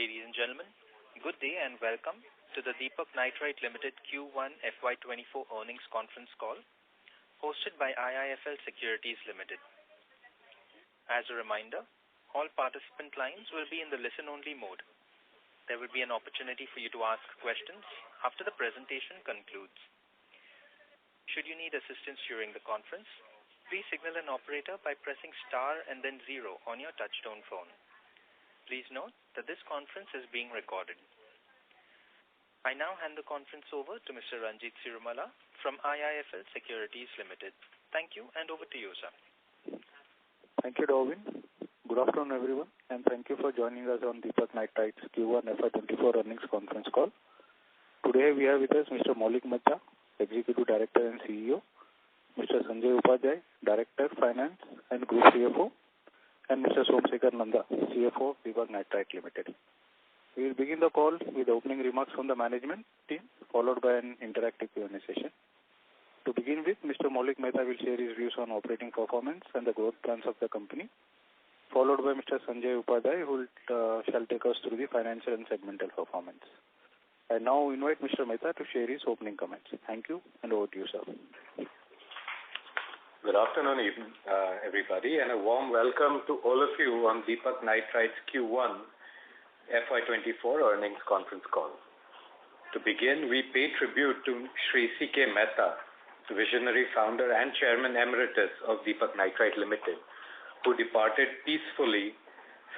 Ladies and gentlemen, good day and welcome to the Deepak Nitrite Ltd Q1 FY2024 earnings conference call hosted by IIFL Securities Limited. As a reminder, all participant lines will be in the listen-only mode. There will be an opportunity for you to ask questions after the presentation concludes. Should you need assistance during the conference, please signal an operator by pressing star and then 0 on your touchtone phone. Please note that this conference is being recorded. I now hand the conference over to Mr. Ranjit Cirumalla from IIFL Securities Limited. Thank you, and over to you, sir. Thank you, Darwin. Good afternoon, everyone, and thank you for joining us on Deepak Nitrite's Q1 FY24 earnings conference call. Today we have with us Mr. Maulik Mehta, Executive Director and CEO, Mr. Sanjay Upadhyay, Director, Finance and Group CFO, and Mr. Somsekhar Nanda, CFO, Deepak Nitrite Ltd. We will begin the call with opening remarks from the management team, followed by an interactive Q&A session. To begin with, Mr. Maulik Mehta will share his views on operating performance and the growth plans of the company, followed by Mr. Sanjay Upadhyay, who shall take us through the financial and segmental performance. I now invite Mr. Mehta to share his opening comments. Thank you, and over to you, sir. Good afternoon, everybody, and a warm welcome to all of you on Deepak Nitrite's Q1 FY24 earnings conference call. To begin, we pay tribute to Shri C.K. Mehta, visionary founder and chairman emeritus of Deepak Nitrite Ltd, who departed peacefully,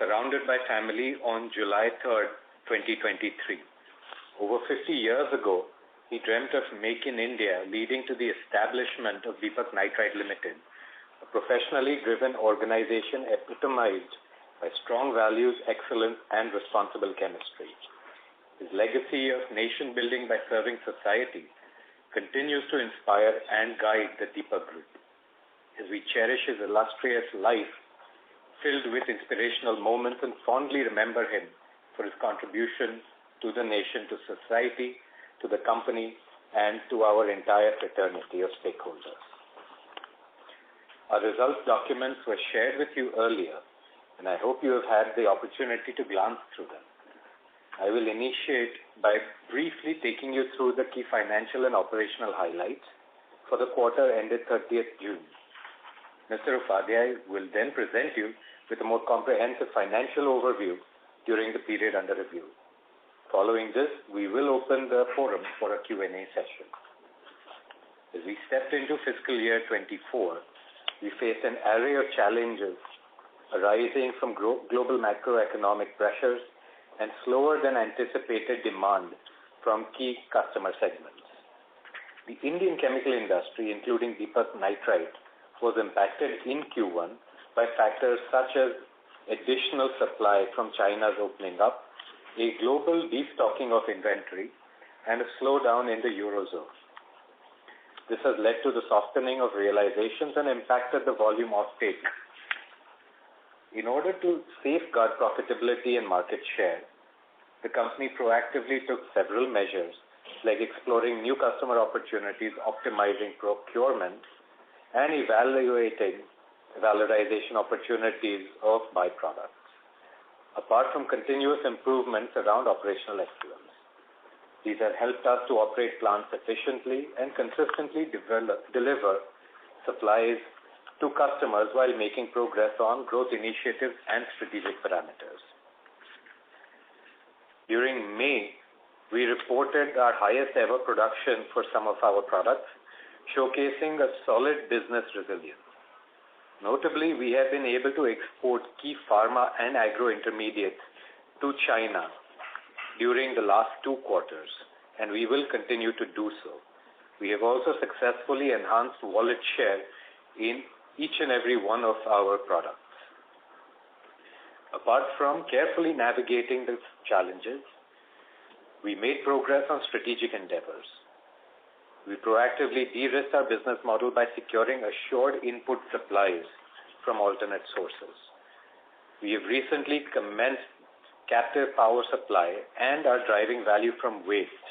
surrounded by family on July 3rd, 2023. Over 50 years ago, he dreamt of Make in India, leading to the establishment of Deepak Nitrite Ltd, a professionally driven organization epitomized by strong values, excellence, and responsible chemistry. His legacy of nation building by serving society continues to inspire and guide the Deepak Group. As we cherish his illustrious life, filled with inspirational moments, and fondly remember him for his contribution to the nation, to society, to the company, and to our entire fraternity of stakeholders. Our results documents were shared with you earlier, and I hope you have had the opportunity to glance through them. I will initiate by briefly taking you through the key financial and operational highlights for the quarter ended 30th June. Mr. Upadhyay will then present you with a more comprehensive financial overview during the period under review. Following this, we will open the forum for a Q&A session. As we stepped into fiscal year 24, we faced an array of challenges arising from global macroeconomic pressures and slower than anticipated demand from key customer segments. The Indian chemical industry, including Deepak Nitrite, was impacted in Q1 by factors such as additional supply from China's opening up, a global destocking of inventory, and a slowdown in the Eurozone. This has led to the softening of realizations and impacted the volume offtake. In order to safeguard profitability and market share, the company proactively took several measures, like exploring new customer opportunities, optimizing procurement, and evaluating valorization opportunities of byproducts. Apart from continuous improvements around operational excellence, these have helped us to operate plants efficiently and consistently deliver supplies to customers while making progress on growth initiatives and strategic parameters. During May, we reported our highest ever production for some of our products, showcasing a solid business resilience. Notably, we have been able to export key pharma and agro intermediates to China during the last 2 quarters, and we will continue to do so. We have also successfully enhanced wallet share in each and every one of our products. Apart from carefully navigating the challenges, we made progress on strategic endeavors. We proactively de-risked our business model by securing assured input supplies from alternate sources. We have recently commenced captive power supply and are driving value from waste.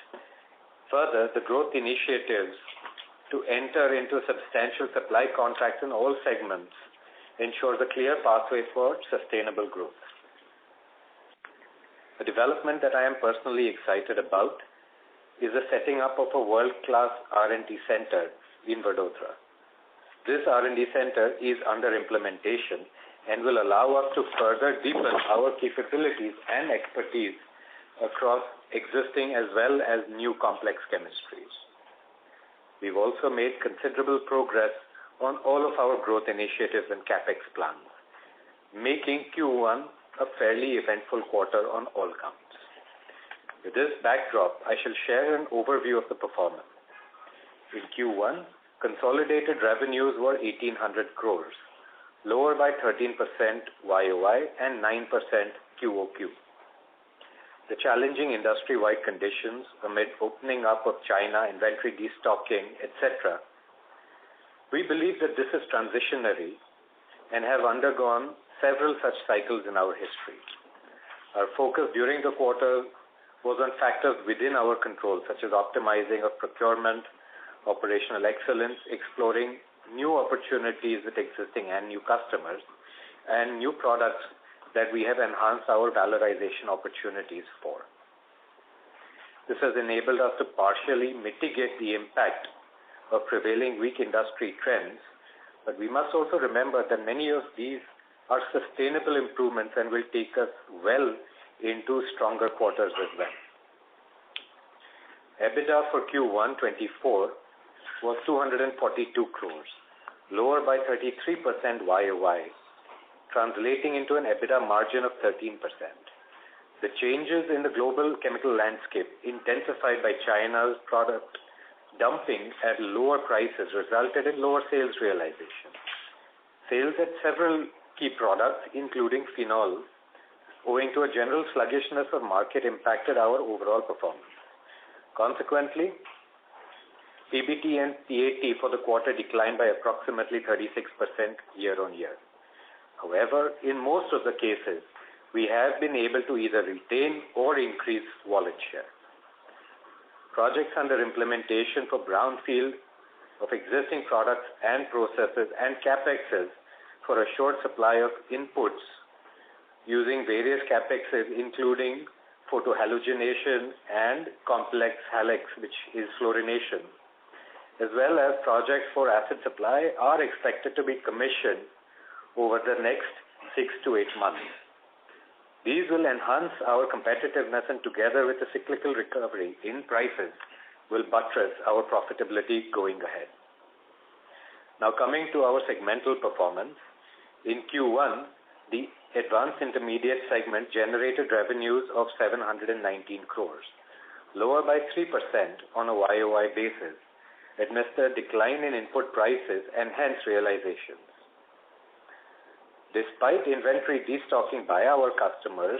Further, the growth initiatives to enter into substantial supply contracts in all segments ensures a clear pathway for sustainable growth. A development that I am personally excited about is the setting up of a world-class R&D center in Vadodara. This R&D center is under implementation and will allow us to further deepen our capabilities and expertise across existing as well as new complex chemistries. We've also made considerable progress on all of our growth initiatives and CapEx plans, making Q1 a fairly eventful quarter on all counts. With this backdrop, I shall share an overview of the performance. In Q1, consolidated revenues were 1,800 crores, lower by 13% YOY and 9% QOQ. The challenging industry-wide conditions amid opening up of China, inventory destocking, etc., we believe that this is transitionary and have undergone several such cycles in our history. Our focus during the quarter was on factors within our control, such as optimizing of procurement, operational excellence, exploring new opportunities with existing and new customers, and new products that we have enhanced our valorization opportunities for. This has enabled us to partially mitigate the impact of prevailing weak industry trends, but we must also remember that many of these are sustainable improvements and will take us well into stronger quarters as well. EBITDA for Q1 24 was 242 crores, lower by 33% YOY, translating into an EBITDA margin of 13%. The changes in the global chemical landscape, intensified by China's product dumping at lower prices, resulted in lower sales realization. Sales at several key products, including phenol, owing to a general sluggishness of market, impacted our overall performance. Consequently, PBT and PAT for the quarter declined by approximately 36% year-on-year. However, in most of the cases, we have been able to either retain or increase wallet share. Projects under implementation for brownfield of existing products and processes and CapExes for a short supply of inputs using various CapExes, including photohalogenation and complex halex, which is fluorination, as well as projects for acid supply, are expected to be commissioned over the next 6 to 8 months. These will enhance our competitiveness, and together with the cyclical recovery in prices will buttress our profitability going ahead. Now coming to our segmental performance, in Q1, the Advanced Intermediate segment generated revenues of 719 crores, lower by 3% on a YOY basis, amidst a decline in input prices and hence realizations. Despite inventory destocking by our customers,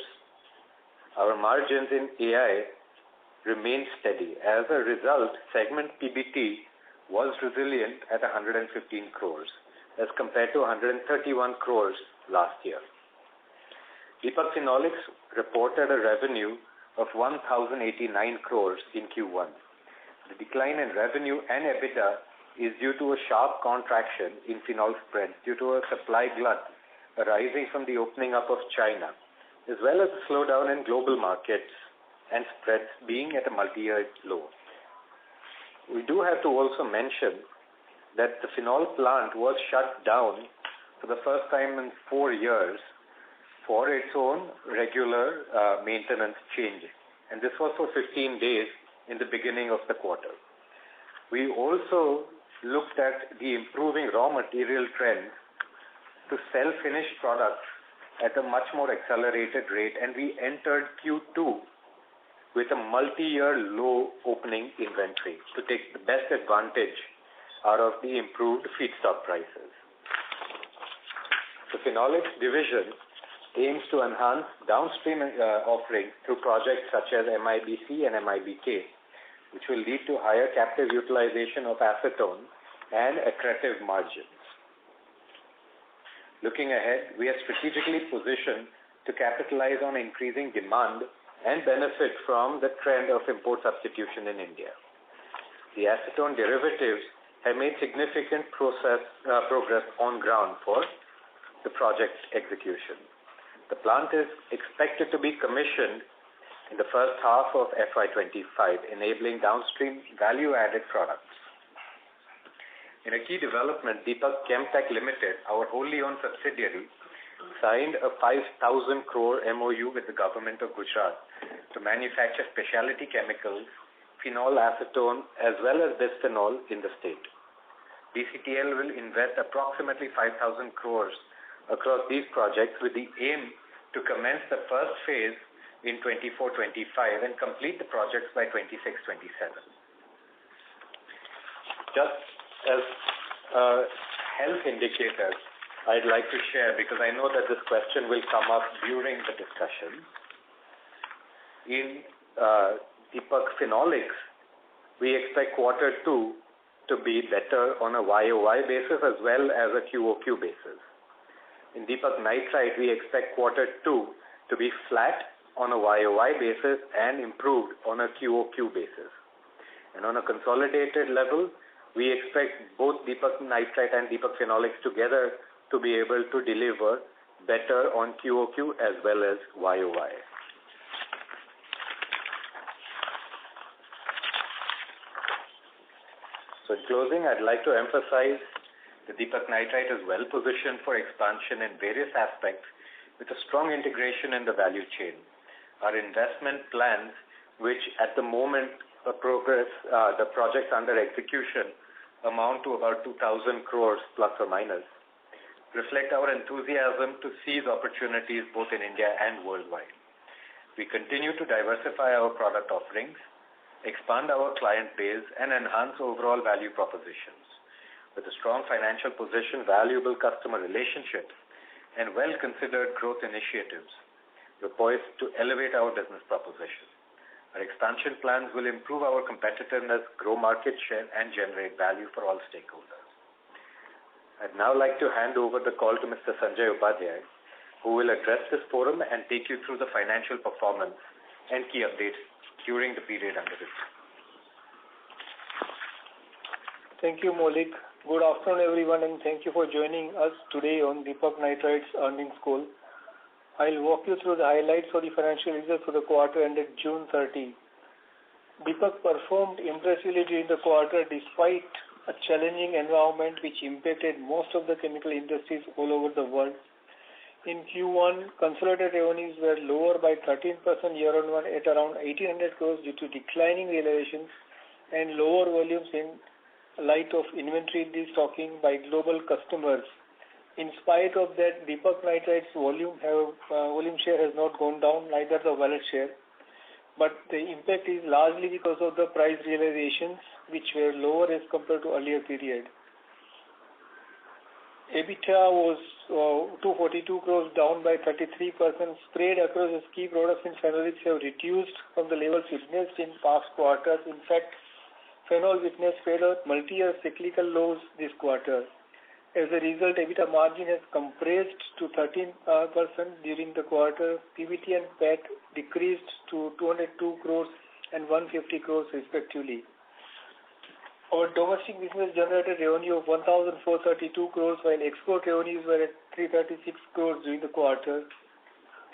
our margins in AI remained steady. As a result, segment PBT was resilient at 115 crores as compared to 131 crores last year. Deepak Phenolics reported a revenue of 1,089 crores in Q1. The decline in revenue and EBITDA is due to a sharp contraction in phenol spreads due to a supply glut arising from the opening up of China, as well as a slowdown in global markets and spreads being at a multi-year low. We do have to also mention that the phenol plant was shut down for the first time in 4 years for its own regular maintenance change, and this was for 15 days in the beginning of the quarter. We also looked at the improving raw material trend to sell finished products at a much more accelerated rate, and we entered Q2 with a multi-year low opening inventory to take the best advantage out of the improved feedstock prices. The Phenolics division aims to enhance downstream offerings through projects such as MIBC and MIBK, which will lead to higher captive utilization of acetone and accretive margins. Looking ahead, we are strategically positioned to capitalize on increasing demand and benefit from the trend of import substitution in India. The acetone derivatives have made significant progress on ground for the project execution. The plant is expected to be commissioned in the first half of FY25, enabling downstream value-added products. In a key development, Deepak Nitrite Ltd, our wholly owned subsidiary, signed a 5,000 crore MOU with the government of Gujarat to manufacture specialty chemicals, phenol acetone, as well as bisphenol in the state. DCTL will invest approximately 5,000 crores across these projects with the aim to commence the first phase in 24-25 and complete the projects by 26-27. Just as health indicators, I'd like to share, because I know that this question will come up during the discussion. In Deepak Phenolics, we expect quarter 2 to be better on a YOY basis as well as a QOQ basis. In Deepak Nitrite, we expect quarter 2 to be flat on a YOY basis and improved on a QOQ basis. And on a consolidated level, we expect both Deepak Nitrite and Deepak Phenolics together to be able to deliver better on QOQ as well as YOY. So in closing, I'd like to emphasize that Deepak Nitrite is well positioned for expansion in various aspects with a strong integration in the value chain. Our investment plans, which at the moment the projects under execution amount to about 2,000 crores plus or minus, reflect our enthusiasm to seize opportunities both in India and worldwide. We continue to diversify our product offerings, expand our client base, and enhance overall value propositions. With a strong financial position, valuable customer relationships, and well-considered growth initiatives, we're poised to elevate our business proposition. Our expansion plans will improve our competitiveness, grow market share, and generate value for all stakeholders. I'd now like to hand over the call to Mr. Sanjay Upadhyay, who will address this forum and take you through the financial performance and key updates during the period under review. Thank you, Maulik. Good afternoon, everyone, and thank you for joining us today on Deepak Nitrite's earnings call. I'll walk you through the highlights of the financial results for the quarter ended June 30. Deepak performed impressively during the quarter despite a challenging environment which impacted most of the chemical industries all over the world. In Q1, consolidated revenues were lower by 13% year-on-year at around 1,800 crores due to declining realizations and lower volumes in light of inventory destocking by global customers. In spite of that, Deepak Nitrite's volume share has not gone down, neither the wallet share. But the impact is largely because of the price realizations, which were lower as compared to earlier period. EBITDA was 242 crores, down by 33%. Spread across its key products in phenolics have reduced from the levels witnessed in past quarters. In fact, phenol witnessed further multi-year cyclical lows this quarter. As a result, EBITDA margin has compressed to 13% during the quarter. PBT and PAT decreased to 202 crores and 150 crores respectively. Our domestic business generated revenue of 1,432 crores, while export revenues were at 336 crores during the quarter.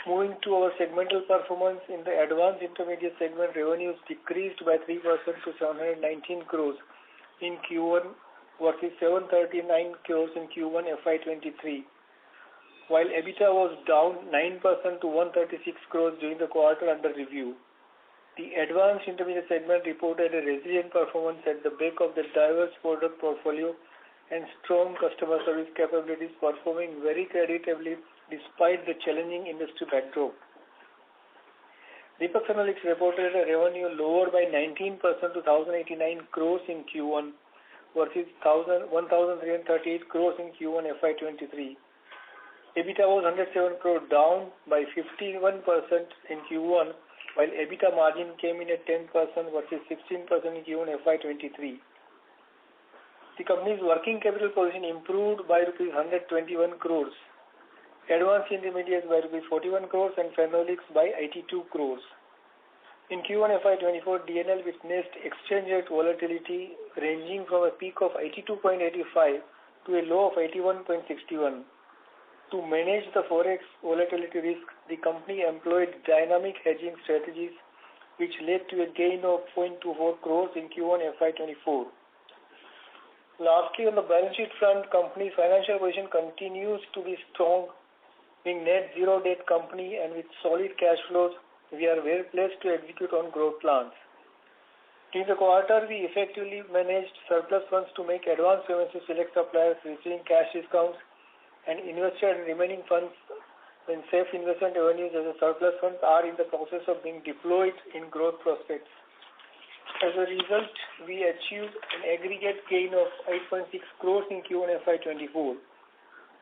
Moving to our segmental performance, in the advanced intermediate segment, revenues decreased by 3% to 719 crores in Q1 versus 739 crores in Q1 FY23, while EBITDA was down 9% to 136 crores during the quarter under review. The advanced intermediate segment reported a resilient performance at the back of the diverse product portfolio and strong customer service capabilities, performing very creditably despite the challenging industry backdrop. Deepak Phenolics reported a revenue lower by 19% to 1,089 crores in Q1 versus 1,338 crores in Q1 FY23. EBITDA was 107 crores, down by 51% in Q1, while EBITDA margin came in at 10% versus 16% in Q1 FY23. The company's working capital position improved by rupees 121 crores, advanced intermediates by rupees 41 crores, and phenolics by 82 crores. In Q1 FY24, DNL witnessed exchange rate volatility ranging from a peak of 82.85 to a low of 81.61. To manage the forex volatility risk, the company employed dynamic hedging strategies, which led to a gain of 0.24 crores in Q1 FY24. Lastly, on the balance sheet front, company's financial position continues to be strong. Being net zero debt company and with solid cash flows, we are well placed to execute on growth plans. In the quarter, we effectively managed surplus funds to make advance payments to select suppliers, receiving cash discounts, and invested remaining funds in safe investment avenues as the surplus funds are in the process of being deployed in growth prospects. As a result, we achieved an aggregate gain of 8.6 crores in Q1 FY24.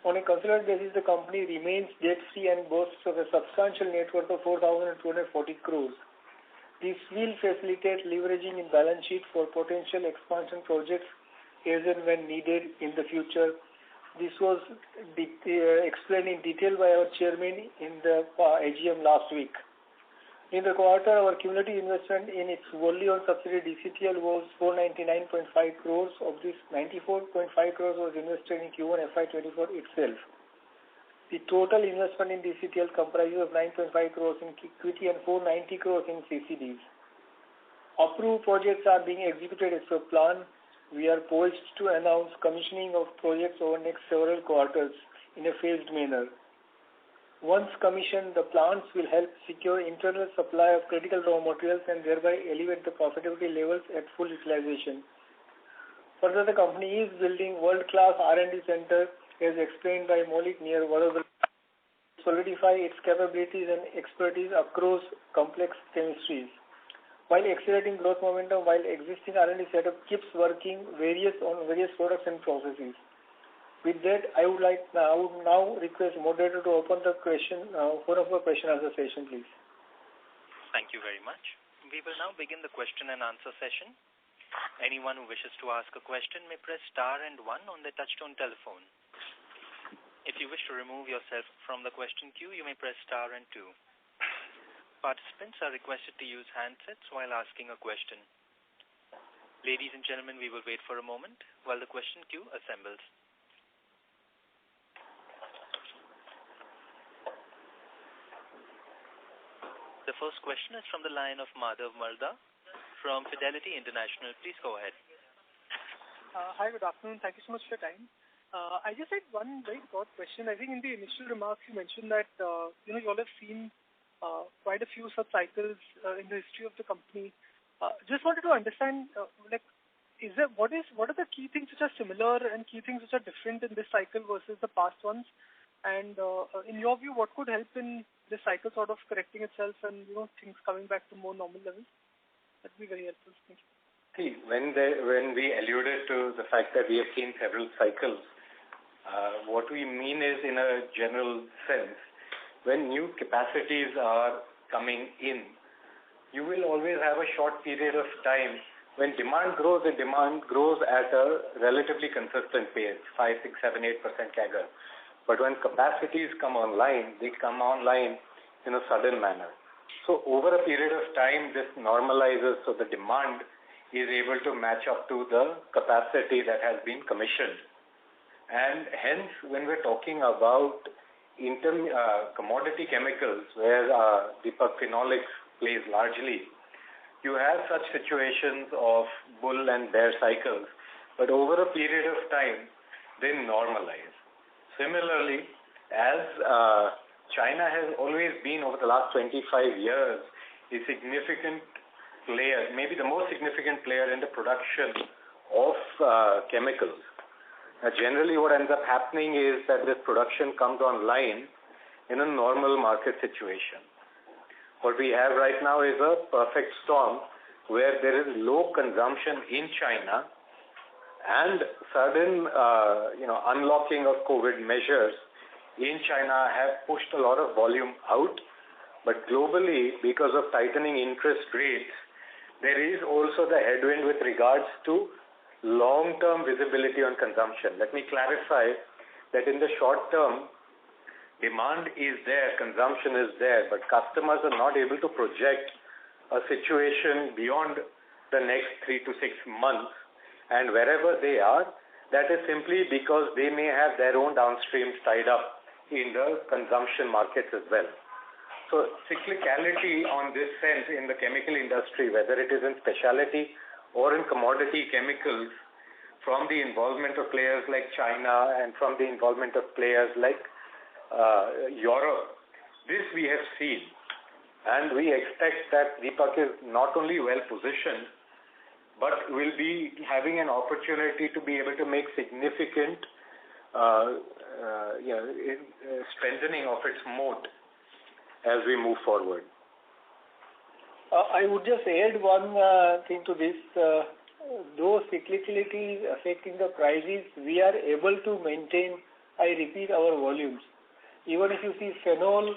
On a consolidated basis, the company remains debt-free and boasts of a substantial net worth of 4,240 crores. This will facilitate leveraging in balance sheet for potential expansion projects as and when needed in the future. This was explained in detail by our chairman in the AGM last week. In the quarter, our cumulative investment in its wholly owned subsidiary DCTL was 499.5 crores. Of this, 94.5 crores was invested in Q1 FY24 itself. The total investment in DCTL comprises of 9.5 crores in equity and 490 crores in CCDs. Approved projects are being executed as per plan. We are poised to announce commissioning of projects over next several quarters in a phased manner. Once commissioned, the plants will help secure internal supply of critical raw materials and thereby elevate the profitability levels at full utilization. Further, the company is building world-class R&D center, as explained by Maulik near Vadodara, to solidify its capabilities and expertise across complex chemistries. While accelerating growth momentum, while existing R&D setup keeps working on various products and processes. With that, I would now request moderator to open the forum for question answer session, please. Thank you very much. We will now begin the question and answer session. Anyone who wishes to ask a question may press star and 1 on their touchtone telephone. If you wish to remove yourself from the question queue, you may press star and 2. Participants are requested to use handsets while asking a question. Ladies and gentlemen, we will wait for a moment while the question queue assembles. The first question is from the line of Madhav Marda from Fidelity International. Please go ahead. Hi, good afternoon. Thank you so much for your time. I just had one very broad question. I think in the initial remarks you mentioned that you all have seen quite a few such cycles in the history of the company. Just wanted to understand, what are the key things which are similar and key things which are different in this cycle versus the past ones? And in your view, what could help in this cycle sort of correcting itself and things coming back to more normal levels? That would be very helpful. Thank you. See, when we alluded to the fact that we have seen several cycles, what we mean is, in a general sense, when new capacities are coming in, you will always have a short period of time when demand grows. The demand grows at a relatively consistent pace, 5, 6, 7, 8% CAGR. But when capacities come online, they come online in a sudden manner. So over a period of time, this normalizes, so the demand is able to match up to the capacity that has been commissioned. And hence, when we're talking about commodity chemicals, where Deepak Phenolics plays largely, you have such situations of bull and bear cycles, but over a period of time, they normalize. Similarly, as China has always been, over the last 25 years, a significant player, maybe the most significant player in the production of chemicals. Generally, what ends up happening is that this production comes online in a normal market situation. What we have right now is a perfect storm where there is low consumption in China and sudden unlocking of COVID measures in China have pushed a lot of volume out. But globally, because of tightening interest rates, there is also the headwind with regards to long-term visibility on consumption. Let me clarify that in the short term, demand is there, consumption is there, but customers are not able to project a situation beyond the next 3 to 6 months. And wherever they are, that is simply because they may have their own downstreams tied up in the consumption markets as well. So cyclicality on this sense in the chemical industry, whether it is in specialty or in commodity chemicals, from the involvement of players like China and from the involvement of players like Europe, this we have seen. And we expect that Deepak is not only well positioned, but will be having an opportunity to be able to make significant strengthening of its moat as we move forward. I would just add one thing to this. Though cyclicality is affecting the prices, we are able to maintain, I repeat, our volumes. Even if you see phenol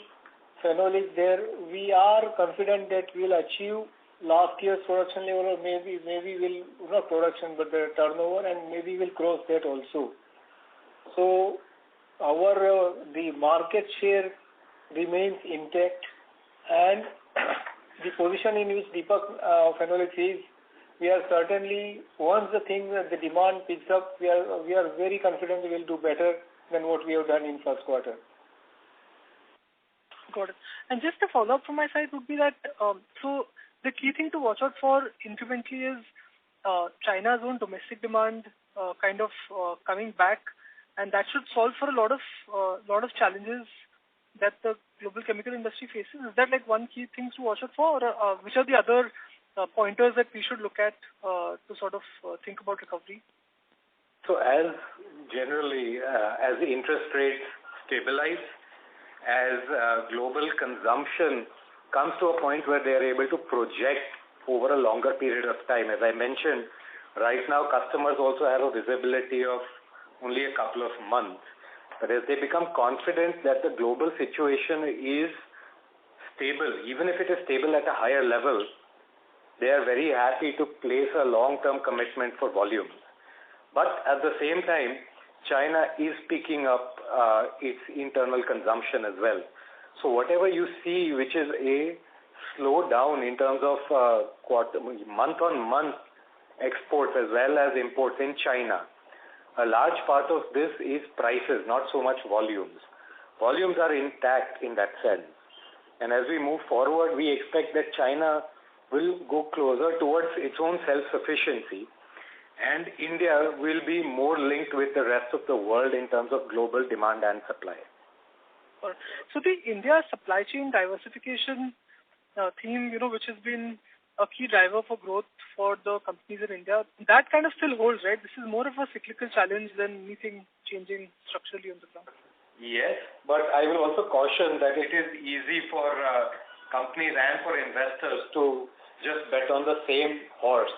is there, we are confident that we'll achieve last year's production level, or maybe we'll, not production, but the turnover, and maybe we'll cross that also. So the market share remains intact, and the position in which Deepak Phenolics is, we are certainly, once the demand picks up, we are very confident we will do better than what we have done in first quarter. Got it. And just a follow-up from my side would be that, so the key thing to watch out for incrementally is China's own domestic demand kind of coming back, and that should solve for a lot of challenges that the global chemical industry faces. Is that like one key thing to watch out for, or which are the other pointers that we should look at to sort of think about recovery? So as generally, as the interest rates stabilize, as global consumption comes to a point where they are able to project over a longer period of time, as I mentioned, right now customers also have a visibility of only a couple of months. But as they become confident that the global situation is stable, even if it is stable at a higher level, they are very happy to place a long-term commitment for volumes. But at the same time, China is picking up its internal consumption as well. So whatever you see, which is a slowdown in terms of month-on-month exports as well as imports in China, a large part of this is prices, not so much volumes. Volumes are intact in that sense. And as we move forward, we expect that China will go closer towards its own self-sufficiency, and India will be more linked with the rest of the world in terms of global demand and supply. So the India supply chain diversification theme, which has been a key driver for growth for the companies in India, that kind of still holds, right? This is more of a cyclical challenge than anything changing structurally on the ground. Yes, but I will also caution that it is easy for companies and for investors to just bet on the same horse.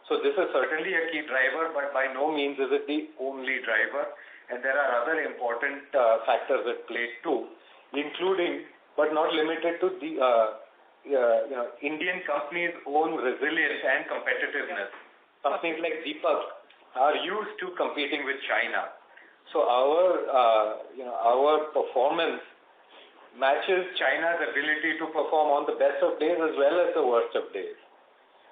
So this is certainly a key driver, but by no means is it the only driver. And there are other important factors at play too, including but not limited to the Indian companies' own resilience and competitiveness. Companies like Deepak are used to competing with China, so our performance matches China's ability to perform on the best of days as well as the worst of days.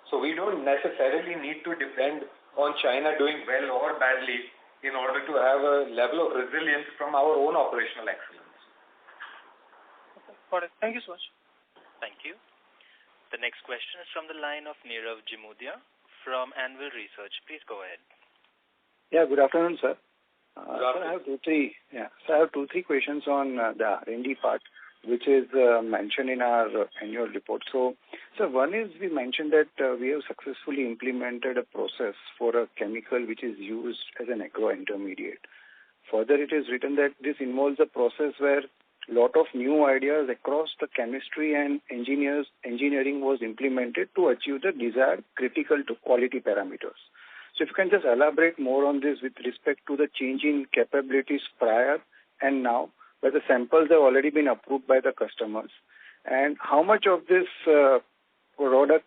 So we don't necessarily need to depend on China doing well or badly in order to have a level of resilience from our own operational excellence. Okay, got it. Thank you so much. Thank you. The next question is from the line of Nirav Jimudia from Anvil Research. Please go ahead. Yeah, good afternoon, sir. Good afternoon. So I have two, three questions on the R&D part, which is mentioned in our annual report. So one is we mentioned that we have successfully implemented a process for a chemical which is used as an agro intermediate. Further, it is written that this involves a process where a lot of new ideas across the chemistry and engineering was implemented to achieve the desired critical to quality parameters. So if you can just elaborate more on this with respect to the change in capabilities prior and now, where the samples have already been approved by the customers, and how much of this product,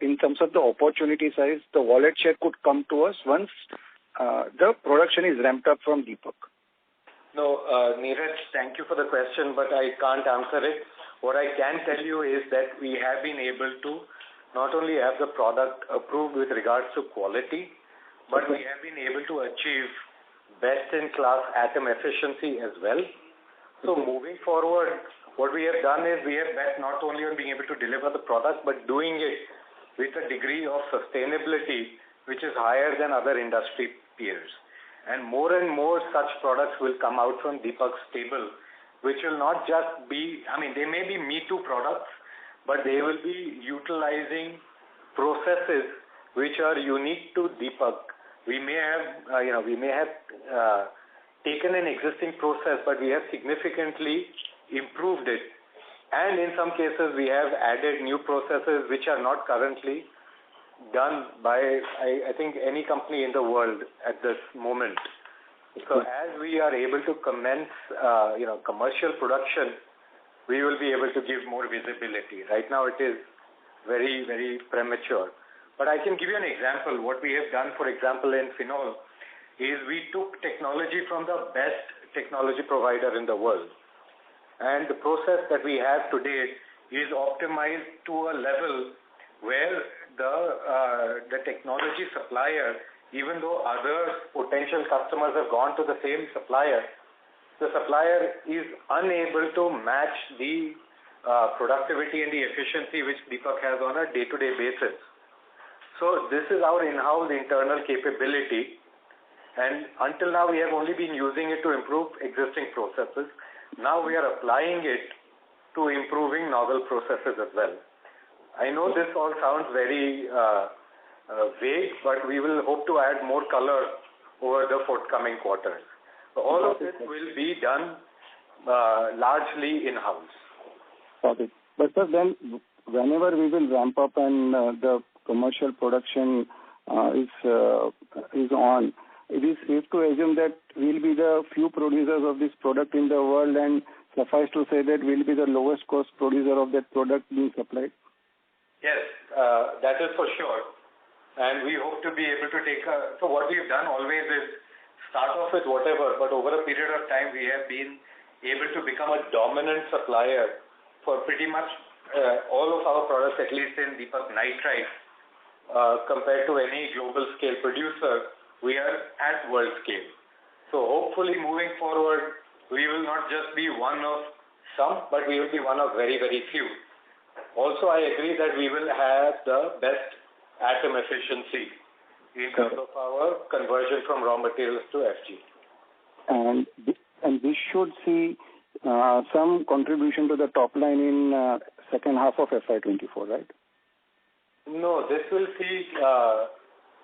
in terms of the opportunity size, the wallet share could come to us once the production is ramped up from Deepak? No, Neeraj, thank you for the question, but I can't answer it. What I can tell you is that we have been able to not only have the product approved with regards to quality, but we have been able to achieve best-in-class atom efficiency as well. So moving forward, what we have done is we have bet not only on being able to deliver the product, but doing it with a degree of sustainability which is higher than other industry peers. And more such products will come out from Deepak's stable, which will not just be, they may be Me Too products, but they will be utilizing processes which are unique to Deepak. We may have taken an existing process, but we have significantly improved it. And in some cases, we have added new processes which are not currently done by, I think, any company in the world at this moment. So as we are able to commence, commercial production, we will be able to give more visibility. Right now, it is very, very premature. But I can give you an example. What we have done, for example, in phenol, is we took technology from the best technology provider in the world. And the process that we have today is optimized to a level where the technology supplier, even though other potential customers have gone to the same supplier, the supplier is unable to match the productivity and the efficiency which Deepak has on a day-to-day basis. So this is our in-house internal capability, and until now we have only been using it to improve existing processes. Now we are applying it to improving novel processes as well. I know this all sounds very vague, but we will hope to add more color over the forthcoming quarters. So all of this will be done largely in-house. Okay. But sir, then whenever we will ramp up and the commercial production is on, it is safe to assume that we'll be the few producers of this product in the world, and suffice to say that we'll be the lowest cost producer of that product being supplied? Yes, that is for sure. And we hope to be able to so what we've done always is start off with whatever, but over a period of time we have been able to become a dominant supplier for pretty much all of our products, at least in Deepak Nitrite. Compared to any global scale producer, we are at world scale. So hopefully moving forward, we will not just be one of some, but we will be one of very, very few. Also, I agree that we will have the best atom efficiency in terms of our conversion from raw materials to FG. And this should see some contribution to the top line in second half of FY24, right? No, this will see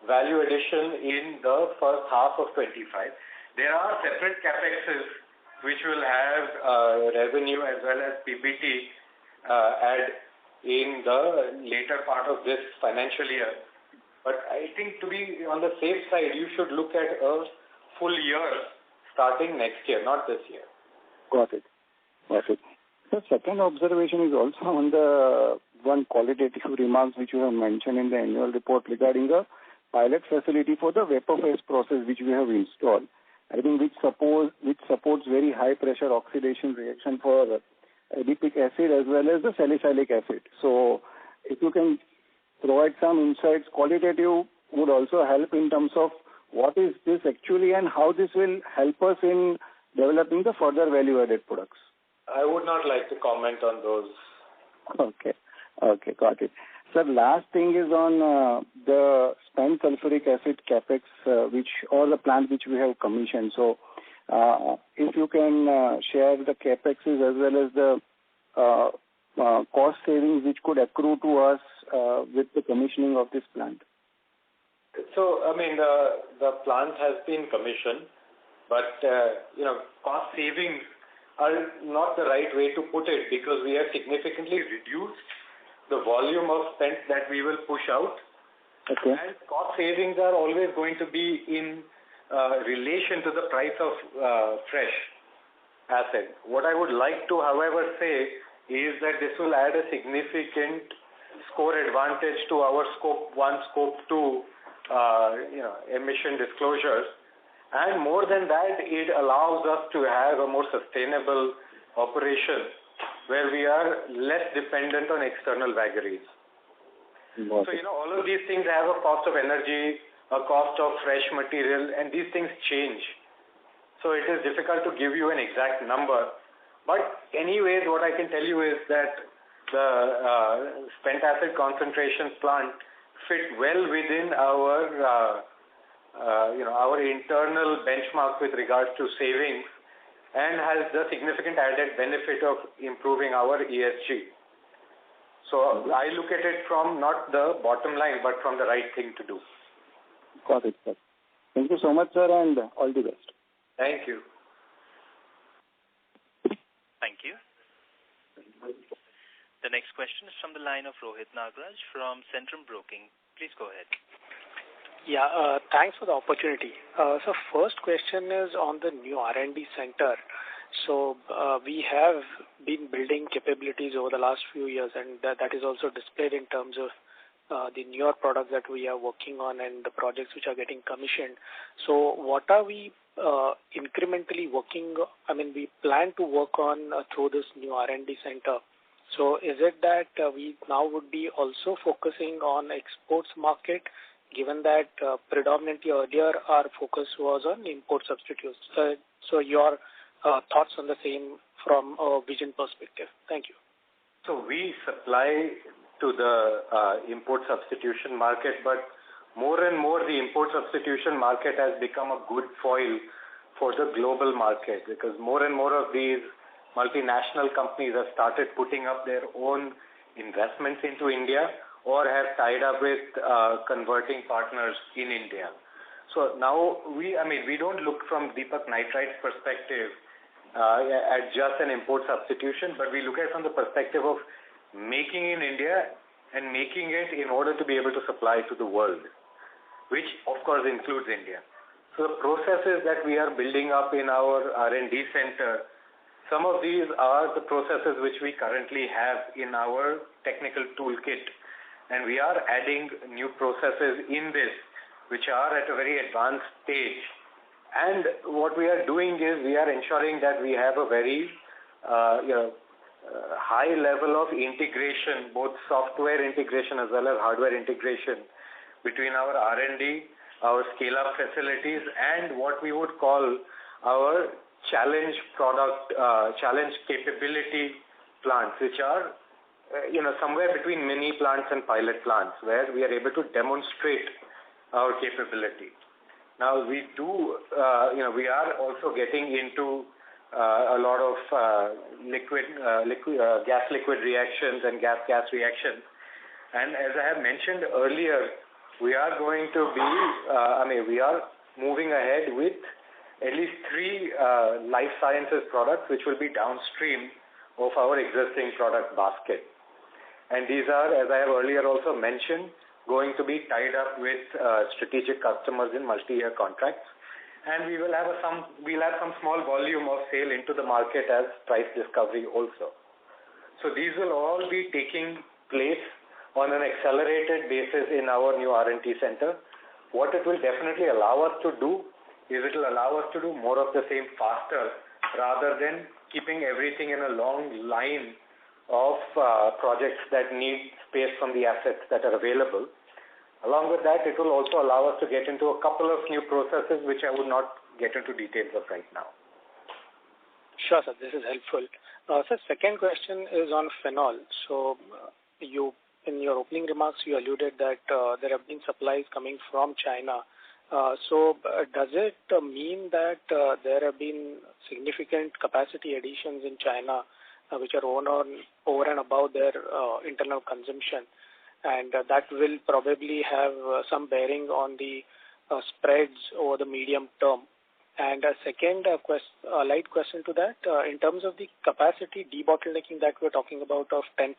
value addition in the first half of 25. There are separate capexes which will have revenue as well as PBT add in the later part of this financial year. But I think to be on the safe side, you should look at a full year starting next year, not this year. Got it. The second observation is also on the one qualitative remarks which you have mentioned in the annual report regarding the pilot facility for the vapor phase process which we have installed. I think which supports very high pressure oxidation reaction for adipic acid as well as the salicylic acid. So if you can provide some insights, qualitative would also help in terms of what is this actually and how this will help us in developing the further value-added products. I would not like to comment on those. Okay, got it. Sir, last thing is on the spent sulfuric acid capex, or the plant which we have commissioned. So, if you can share the capexes as well as the cost savings which could accrue to us with the commissioning of this plant. So, the plant has been commissioned, but cost savings are not the right way to put it, because we have significantly reduced the volume of spent that we will push out. Okay. And cost savings are always going to be in relation to the price of fresh acid. What I would like to, however, say is that this will add a significant score advantage to our Scope 1, Scope 2 emission disclosures. And more than that, it allows us to have a more sustainable operation where we are less dependent on external vagaries. So, all of these things have a cost of energy, a cost of fresh material, and these things change So it is difficult to give you an exact number. But anyways, what I can tell you is that the spent acid concentration plant fit well within our our internal benchmark with regards to savings, and has the significant added benefit of improving our ESG. So I look at it from not the bottom line, but from the right thing to do. Got it, sir. Thank you so much, sir, and all the best. Thank you. Thank you. The next question is from the line of Rohit Nagraj from Centrum Broking. Please go ahead. Yeah, thanks for the opportunity. So first question is on the new R&D center. So we have been building capabilities over the last few years, and that is also displayed in terms of the newer products that we are working on and the projects which are getting commissioned. So what are we incrementally working? I mean, we plan to work on through this new R&D center. So is it that we now would be also focusing on exports market, given that predominantly earlier our focus was on import substitutes? So your thoughts on the same from a vision perspective. Thank you. So we supply to the import substitution market, but more and more the import substitution market has become a good foil for the global market, because more and more of these multinational companies have started putting up their own investments into India or have tied up with converting partners in India. So now we don't look from Deepak Nitrite's perspective at just an import substitution, but we look at it from the perspective of making in India and making it in order to be able to supply to the world, which of course includes India. So the processes that we are building up in our R&D center, some of these are the processes which we currently have in our technical toolkit, and we are adding new processes in this which are at a very advanced stage. And what we are doing is we are ensuring that we have a very high level of integration, both software integration as well as hardware integration between our R&D, our scale-up facilities, and what we would call our challenge capability plants, which are somewhere between mini plants and pilot plants, where we are able to demonstrate our capability. Now we are also getting into a lot of gas-liquid reactions and gas-gas reactions. And as I have mentioned earlier, we are going to be, we are moving ahead with at least 3 life sciences products which will be downstream of our existing product basket. And these are, as I have earlier also mentioned, going to be tied up with strategic customers in multi-year contracts. And we'll have some small volume of sale into the market as price discovery also. So these will all be taking place on an accelerated basis in our new R&D center. What it will definitely allow us to do is it will allow us to do more of the same faster, rather than keeping everything in a long line of projects that need space from the assets that are available. Along with that, it will also allow us to get into a couple of new processes which I would not get into details of right now. Sure, sir. This is helpful. Sir, second question is on phenol. So in your opening remarks, you alluded that there have been supplies coming from China. So does it mean that there have been significant capacity additions in China which are over and above their internal consumption, and that will probably have some bearing on the spreads over the medium term? And a second light question to that, in terms of the capacity debottlenecking that we're talking about of 10%,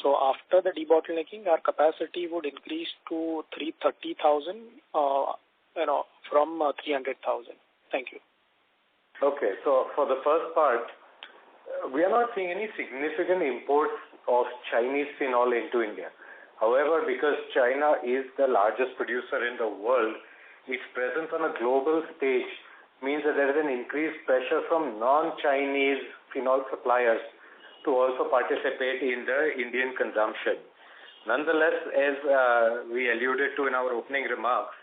so after the debottlenecking, our capacity would increase to 330,000, from 300,000. Thank you. Okay, so for the first part, we are not seeing any significant imports of Chinese phenol into India. However, because China is the largest producer in the world, its presence on a global stage means that there is an increased pressure from non-Chinese phenol suppliers to also participate in the Indian consumption. Nonetheless, as we alluded to in our opening remarks,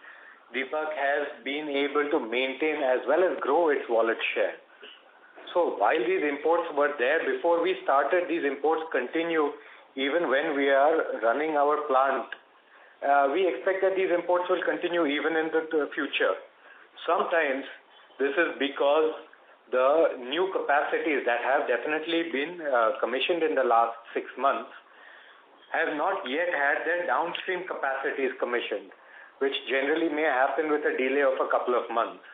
Deepak has been able to maintain as well as grow its wallet share. So while these imports were there before we started, these imports continue even when we are running our plant. We expect that these imports will continue even in the future. Sometimes this is because the new capacities that have definitely been commissioned in the last 6 months have not yet had their downstream capacities commissioned, which generally may happen with a delay of a couple of months.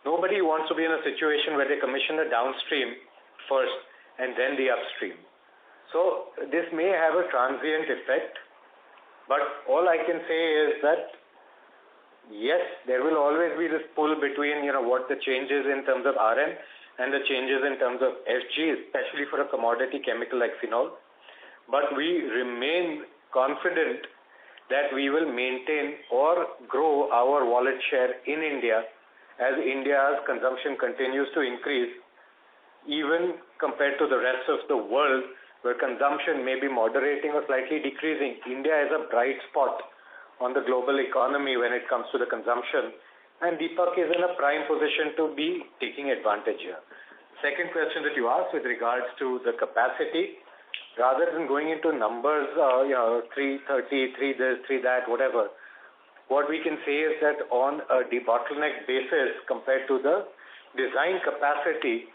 Nobody wants to be in a situation where they commission the downstream first and then the upstream. So this may have a transient effect, but all I can say is that yes, there will always be this pull between, what the changes in terms of RM and the changes in terms of FG, especially for a commodity chemical like phenol. But we remain confident that we will maintain or grow our wallet share in India as India's consumption continues to increase, even compared to the rest of the world where consumption may be moderating or slightly decreasing. India is a bright spot on the global economy when it comes to the consumption, and Deepak is in a prime position to be taking advantage here. Second question that you asked with regards to the capacity, rather than going into numbers, 330, 3 this, 3 that, whatever, what we can say is that on a debottleneck basis compared to the design capacity,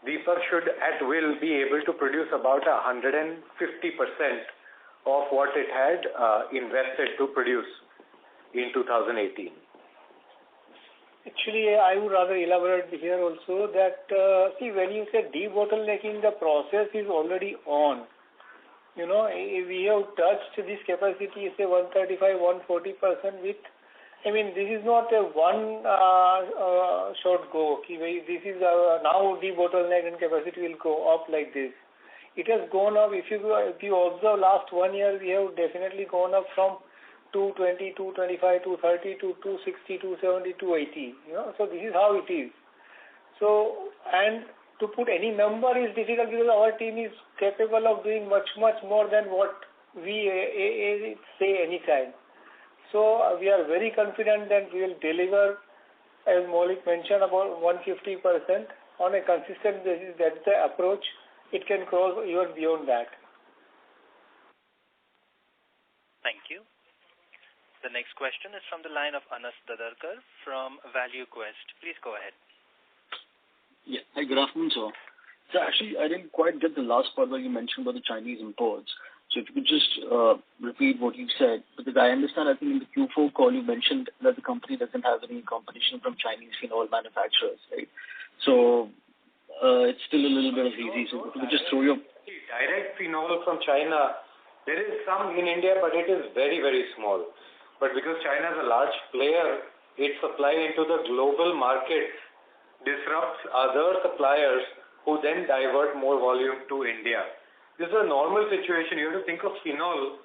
Deepak should at will be able to produce about 150% of what it had invested to produce in 2018. Actually, I would rather elaborate here also that, when you say debottlenecking, the process is already on. We have touched this capacity, say 135-140% with, this is not a one short go. This is now debottleneck and capacity will go up like this. It has gone up. If you observe last 1 year, we have definitely gone up from 220, 225, 230 to 260, 270, 280. So this is how it is. So, and to put any number is difficult because our team is capable of doing much, much more than what we say anytime. So we are very confident that we will deliver, as Maulik mentioned, about 150% on a consistent basis. That's the approach. It can cross even beyond that. Thank you. The next question is from the line of Anas Dadarkar from Value Quest. Please go ahead. Yeah. Hi, good afternoon, sir. So actually, I didn't quite get the last part where you mentioned about the Chinese imports. So if you could just repeat what you said, because I understand, I think in the Q4 call you mentioned that the company doesn't have any competition from Chinese phenol manufacturers, right? So it's still a little bit of easy. So if you could just throw your... Direct phenol from China, there is some in India, but it is very, very small. But because China is a large player, its supply into the global market disrupts other suppliers who then divert more volume to India. This is a normal situation. You have to think of phenol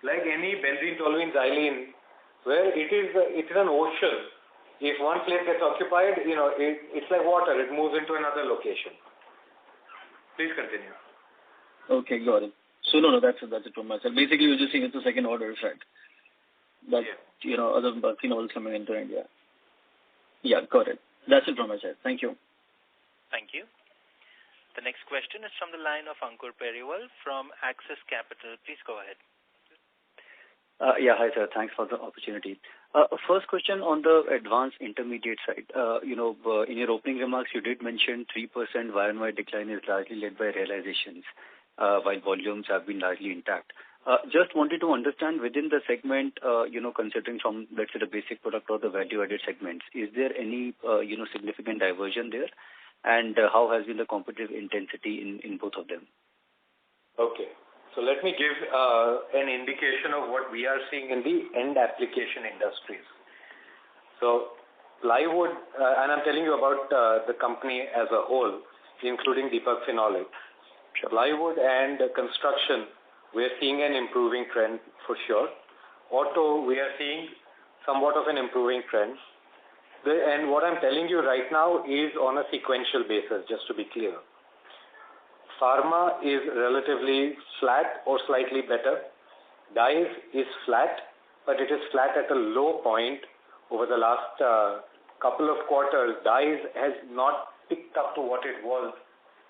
like any benzene, toluene, xylene, where it is an ocean. If one place gets occupied, it's like water. It moves into another location. Please continue. Okay, got it. So no, that's it from myself. Basically, we're just saying it's a second order effect. That, other phenols coming into India. Yeah, got it. That's it from my side. Thank you. Thank you. The next question is from the line of Ankur Periwal from Axis Capital. Please go ahead. Hi sir. Thanks for the opportunity. First question on the advanced intermediate side. In your opening remarks, you did mention 3% Y&Y decline is largely led by realizations, while volumes have been largely intact. Just wanted to understand within the segment, considering from, let's say, the basic product or the value-added segments, is there any, significant diversion there? And how has been the competitive intensity in both of them? Okay. So let me give an indication of what we are seeing in the end application industries. So plywood, and I'm telling you about the company as a whole, including Deepak Phenolics. Sure. Plywood and construction, we are seeing an improving trend for sure. Auto, we are seeing somewhat of an improving trend. And what I'm telling you right now is on a sequential basis, just to be clear. Pharma is relatively flat or slightly better. Dyes is flat, but it is flat at a low point over the last couple of quarters, dyes has not picked up to what it was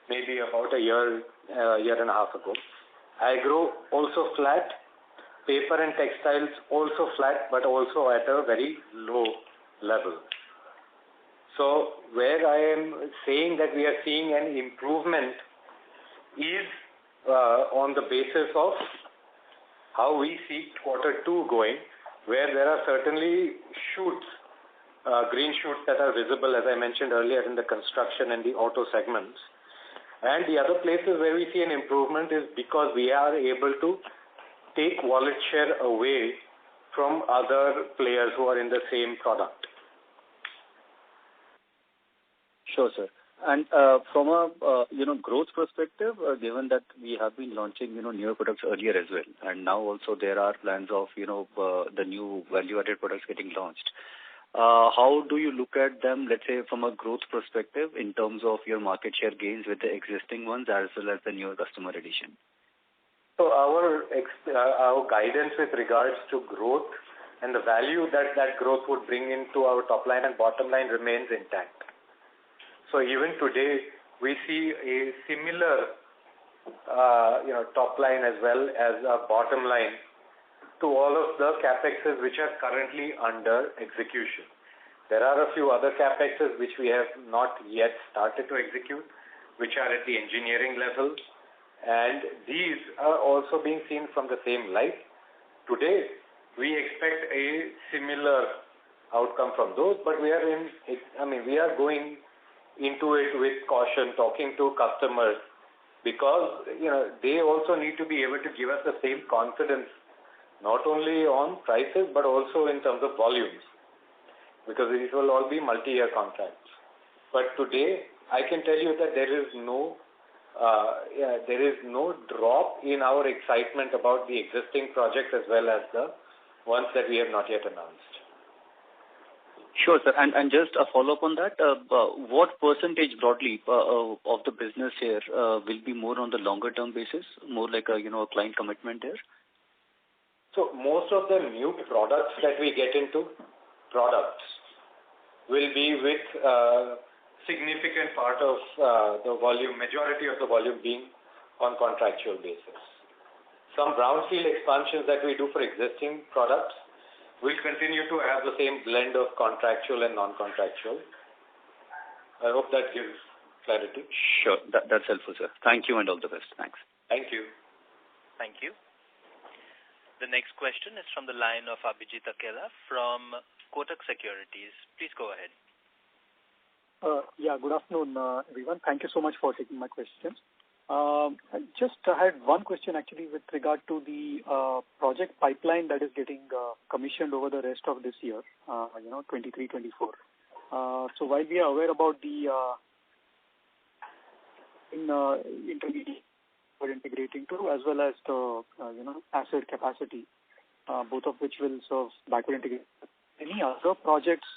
maybe about a year and a half ago. Agro also flat, paper and textiles also flat, but also at a very low level. So where I am saying that we are seeing an improvement is on the basis of how we see quarter 2 going, where there are certainly shoots, green shoots that are visible, as I mentioned earlier, in the construction and the auto segments. And the other places where we see an improvement is because we are able to take wallet share away from other players who are in the same product. Sure, sir. And from a growth perspective, given that we have been launching newer products earlier as well, and now also there are plans of the new value-added products getting launched. How do you look at them, let's say, from a growth perspective in terms of your market share gains with the existing ones as well as the newer customer addition? So our guidance with regards to growth and the value that growth would bring into our top line and bottom line remains intact. So even today, we see a similar top line as well as a bottom line to all of the CapExes which are currently under execution. There are a few other CapExes which we have not yet started to execute, which are at the engineering level, and these are also being seen from the same light. Today, we expect a similar outcome from those, but we are going into it with caution, talking to customers, because they also need to be able to give us the same confidence, not only on prices but also in terms of volumes, because these will all be multi-year contracts. But today, I can tell you that there is no drop in our excitement about the existing projects as well as the ones that we have not yet announced. Sure, sir. And just a follow-up on that, what percentage broadly of the business here will be more on the longer-term basis, more like a client commitment there? So most of the new products that we get into, will be with significant part of the volume, majority of the volume being on contractual basis. Some brownfield expansions that we do for existing products will continue to have the same blend of contractual and non-contractual. I hope that gives clarity. Sure. That's helpful, sir. Thank you and all the best. Thanks. Thank you. Thank you. The next question is from the line of Abhijit Akella from Kotak Securities. Please go ahead. Good afternoon, everyone. Thank you so much for taking my questions. I had one question actually with regard to the project pipeline that is getting commissioned over the rest of this year, 23-24. So while we are aware about the intermediate integrating to, as well as the acid capacity, both of which will serve backward integration. Any other projects,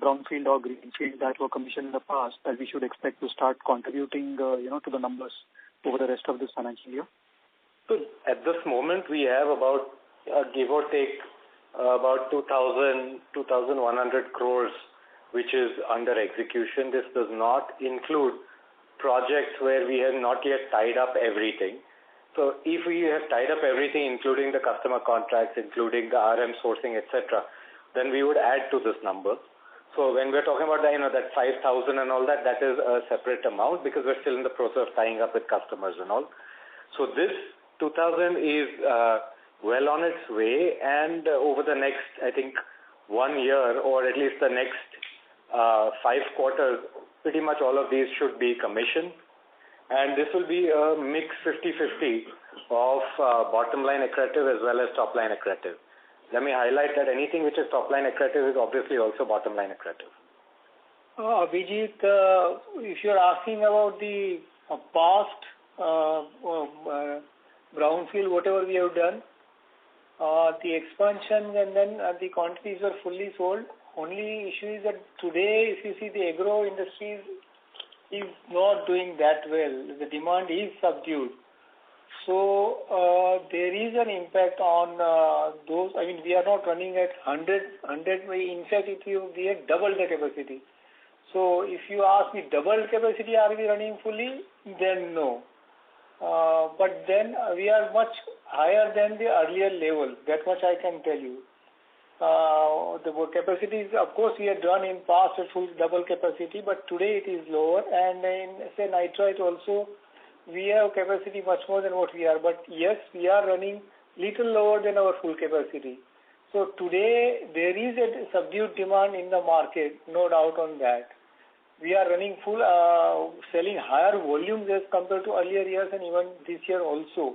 brownfield or greenfield that were commissioned in the past that we should expect to start contributing, to the numbers over the rest of this financial year? So at this moment, we have about, give or take, about 2,100 crores, which is under execution. This does not include projects where we have not yet tied up everything. So if we have tied up everything, including the customer contracts, including the RM sourcing, etc., then we would add to this number. So when we're talking about that 5,000 and all that, that is a separate amount because we're still in the process of tying up with customers and all. So this 2,000 is well on its way, and over the next, I think, 1 year or at least the next 5 quarters, pretty much all of these should be commissioned. And this will be a mix 50-50 of bottom line accretive as well as top line accretive. Let me highlight that anything which is top line accretive is obviously also bottom line accretive. Abhijit, if you're asking about the past brownfield, whatever we have done, the expansion and then the quantities are fully sold. Only issue is that today, if you see the agro industry is not doing that well. The demand is subdued. So there is is an impact on those. I mean, we are not running at 100. In fact, if we had doubled the capacity. So if you ask me double capacity, are we running fully? Then no. But then we are much higher than the earlier level. That much I can tell you. The capacities, of course, we had done in past at full double capacity, but today it is lower. And in say nitrite also, we have capacity much more than what we are. But yes, we are running little lower than our full capacity. So today there is a subdued demand in the market, no doubt on that. We are running full, selling higher volumes as compared to earlier years and even this year also.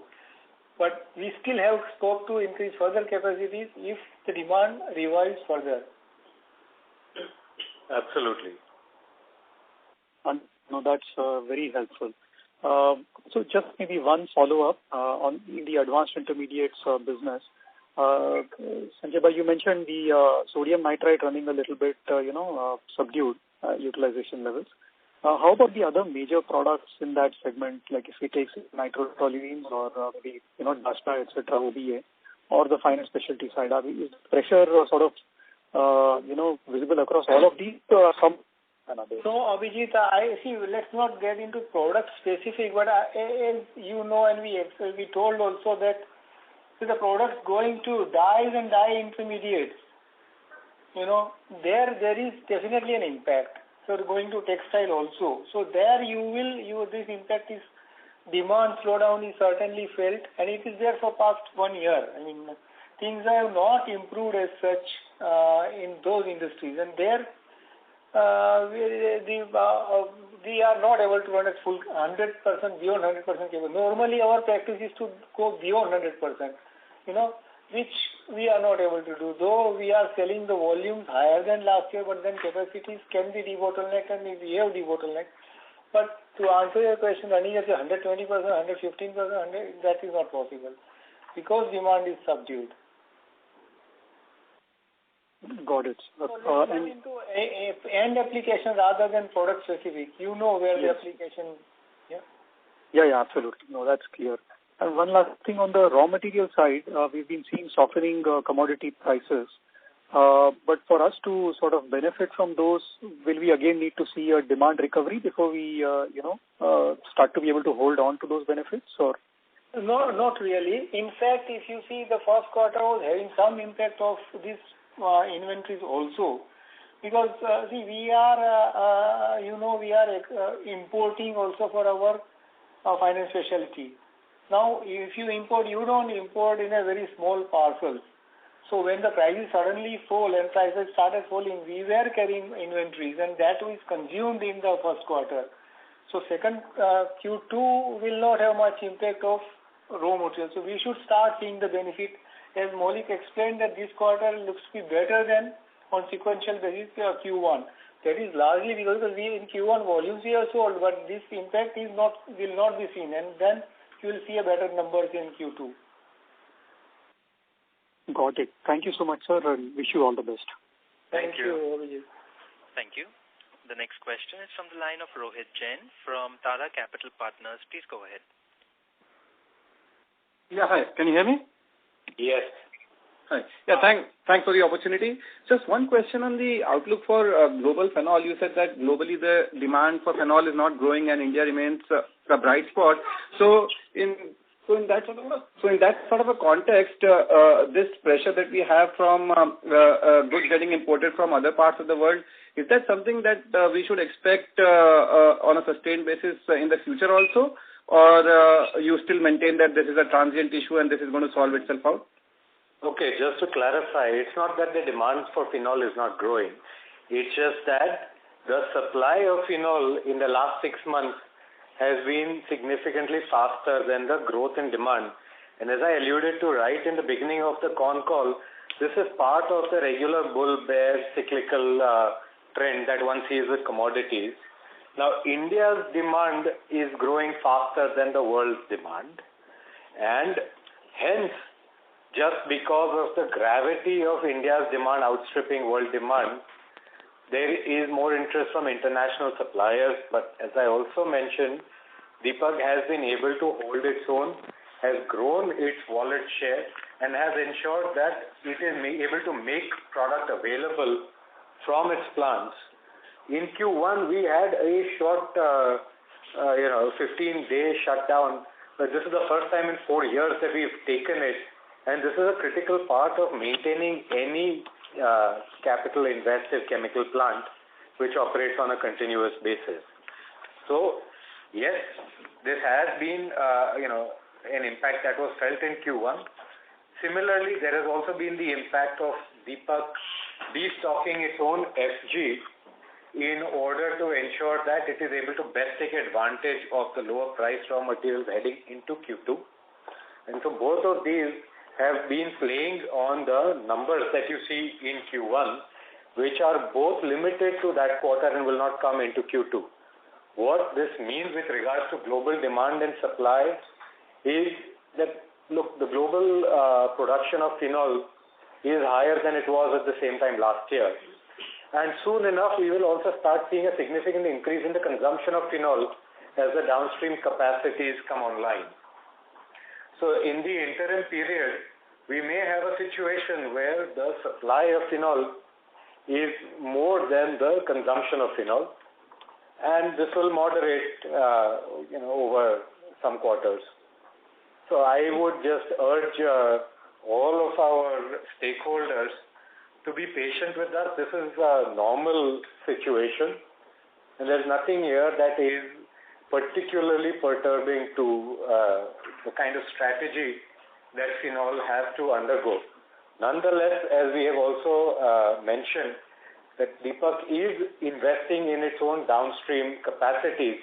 But we still have scope to increase further capacities if the demand revives further. Absolutely. No, that's very helpful. So just maybe one follow-up on the advanced intermediates business. Sanjay bhai, you mentioned the sodium nitrite running a little bit, subdued utilization levels. How about the other major products in that segment, like if we take nitrotoluenes or maybe, DASTA, etc., OBA, or the fine specialty side? Is pressure sort of, visible across all of these or some another? No, Abhijit, I see, let's not get into product specific, but as you know, and we told also that the products going to dyes and dye intermediates, there is definitely an impact. So going to textile also. So there this impact is demand slowdown is certainly felt, and it is there for past 1 year. I mean, things have not improved as such in those industries, and there we are not able to run at full 100%, beyond 100% capacity. Normally our practice is to go beyond 100%, which we are not able to do. Though we are selling the volumes higher than last year, but then capacities can be debottlenecked and we have debottlenecked. But to answer your question, running at 120%, 115%, that is not possible because demand is subdued. Got it. So let's go into end application rather than product specific. Where the application. Yeah, absolutely. No, that's clear. And one last thing on the raw material side, we've been seeing softening commodity prices. But for us to sort of benefit from those, will we again need to see a demand recovery before we, start to be able to hold on to those benefits? Or no, not really. In fact, if you see the first quarter was having some impact of these inventories also, because we are, importing also for our finance specialty. Now, if you import, you don't import in a very small parcel. So when the prices suddenly fall and prices started falling, we were carrying inventories, and that was consumed in the first quarter. So second Q2 will not have much impact of raw materials. So we should start seeing the benefit. As Maulik explained, that this quarter looks to be better than on sequential basis Q1. That is largely because in Q1 volumes we are sold, but this impact will not be seen, and then you will see a better numbers in Q2. Got it. Thank you so much, sir, and wish you all the best. Thank you. Thank you. The next question is from the line of Rohit Jain from Tara Capital Partners. Please go ahead. Yeah, hi. Can you hear me? Yes. Hi. Yeah, thanks for the opportunity. Just one question on the outlook for global phenol. You said that globally the demand for phenol is not growing and India remains a bright spot. So in that sort of a context, this pressure that we have from goods getting imported from other parts of the world, is that something that we should expect on a sustained basis in the future also, or you still maintain that this is a transient issue and this is going to solve itself out? Okay, just to clarify, it's not that the demand for phenol is not growing. It's just that the supply of phenol in the last 6 months has been significantly faster than the growth in demand. And as I alluded to right in the beginning of the Concall, this is part of the regular bull-bear cyclical trend that one sees with commodities. Now, India's demand is growing faster than the world's demand, and hence, just because of the gravity of India's demand outstripping world demand, there is more interest from international suppliers. But as I also mentioned, Deepak has been able to hold its own has grown its wallet share and has ensured that it is able to make product available from its plants. In Q1, we had a short, 15-day shutdown, but this is the first time in 4 years that we've taken it, and this is a critical part of maintaining any capital-intensive chemical plant which operates on a continuous basis. So, yes, this has been, an impact that was felt in Q1. Similarly, there has also been the impact of Deepak destocking its own FG in order to ensure that it is able to best take advantage of the lower price raw materials heading into Q2. And so both of these have been playing on the numbers that you see in Q1, which are both limited to that quarter and will not come into Q2. What this means with regards to global demand and supply is that, look, the global production of phenol is higher than it was at the same time last year. And soon enough, we will also start seeing a significant increase in the consumption of phenol as the downstream capacities come online. So in the interim period, we may have a situation where the supply of phenol is more than the consumption of phenol, and this will moderate, over some quarters. So I would just urge all of our stakeholders to be patient with us. This is a normal situation, and there's nothing here that is particularly perturbing to the kind of strategy that phenol has to undergo. Nonetheless, as we have also mentioned, that Deepak is investing in its own downstream capacities,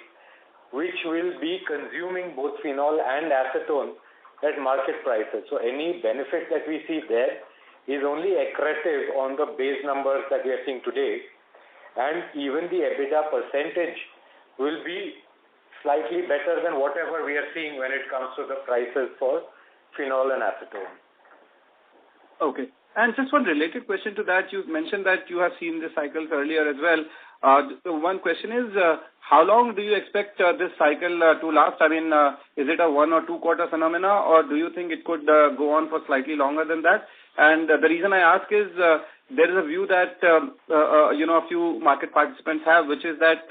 which will be consuming both phenol and acetone at market prices. So any benefit that we see there is only accretive on the base numbers that we are seeing today, and even the EBITDA percentage will be slightly better than whatever we are seeing when it comes to the prices for phenol and acetone. Okay. And just one related question to that, you mentioned that you have seen the cycles earlier as well. One question is, how long do you expect this cycle to last? I mean, is it a 1 or 2 quarter phenomena, or do you think it could go on for slightly longer than that? And the reason I ask is, there is a view that, a few market participants have, which is that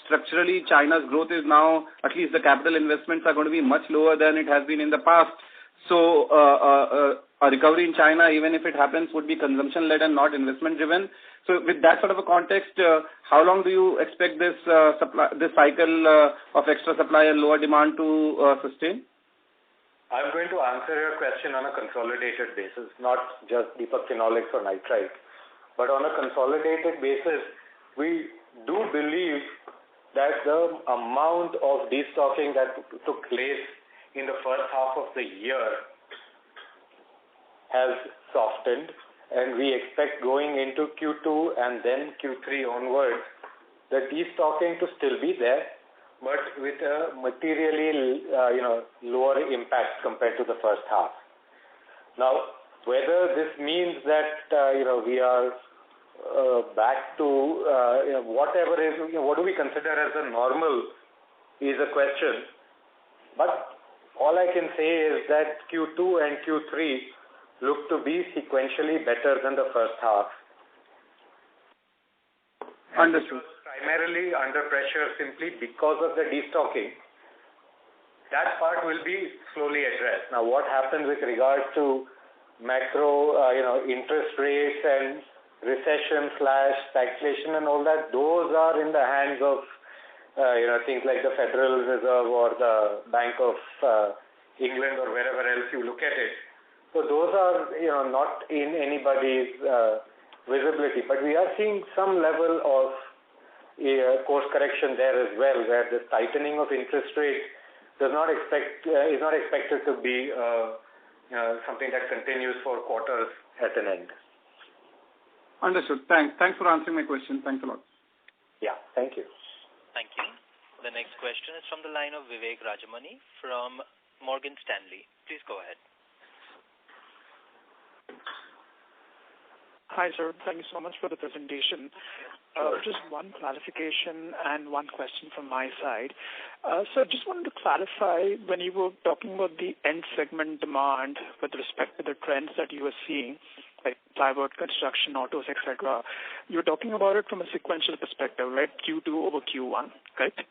structurally China's growth is now, at least the capital investments are going to be much lower than it has been in the past. So a recovery in China, even if it happens, would be consumption-led and not investment-driven. So with that sort of a context, how long do you expect this cycle of extra supply and lower demand to sustain? I'm going to answer your question on a consolidated basis, not just Deepak Phenolics or Nitrite. But on a consolidated basis, we do believe that the amount of destocking that took place in the first half of the year has softened, and we expect going into Q2 and then Q3 onwards, the destocking to still be there, but with a materially lower impact compared to the first half. Now, whether this means that we are back to whatever is, what do we consider as a normal is a question. But all I can say is that Q2 and Q3 look to be sequentially better than the first half. Understood. Primarily under pressure simply because of the destocking. That part will be slowly addressed. Now, what happens with regards to macro, interest rates and recession/stagflation and all that, those are in the hands of, things like the Federal Reserve or the Bank of England or wherever else you look at it. So those are, not in anybody's visibility. But we are seeing some level of course correction there as well, where the tightening of interest rates is not expected to be something that continues for quarters at an end. Understood. Thanks for answering my question. Thanks a lot. Yeah, thank you. Thank you. The next question is from the line of Vivek Rajamani from Morgan Stanley. Please go ahead. Hi, sir. Thank you so much for the presentation. Just one clarification and one question from my side. So just wanted to clarify, when you were talking about the end segment demand with respect to the trends that you were seeing, like plywood, construction, autos, etc., you were talking about it from a sequential perspective, right? Q2 over Q1, correct?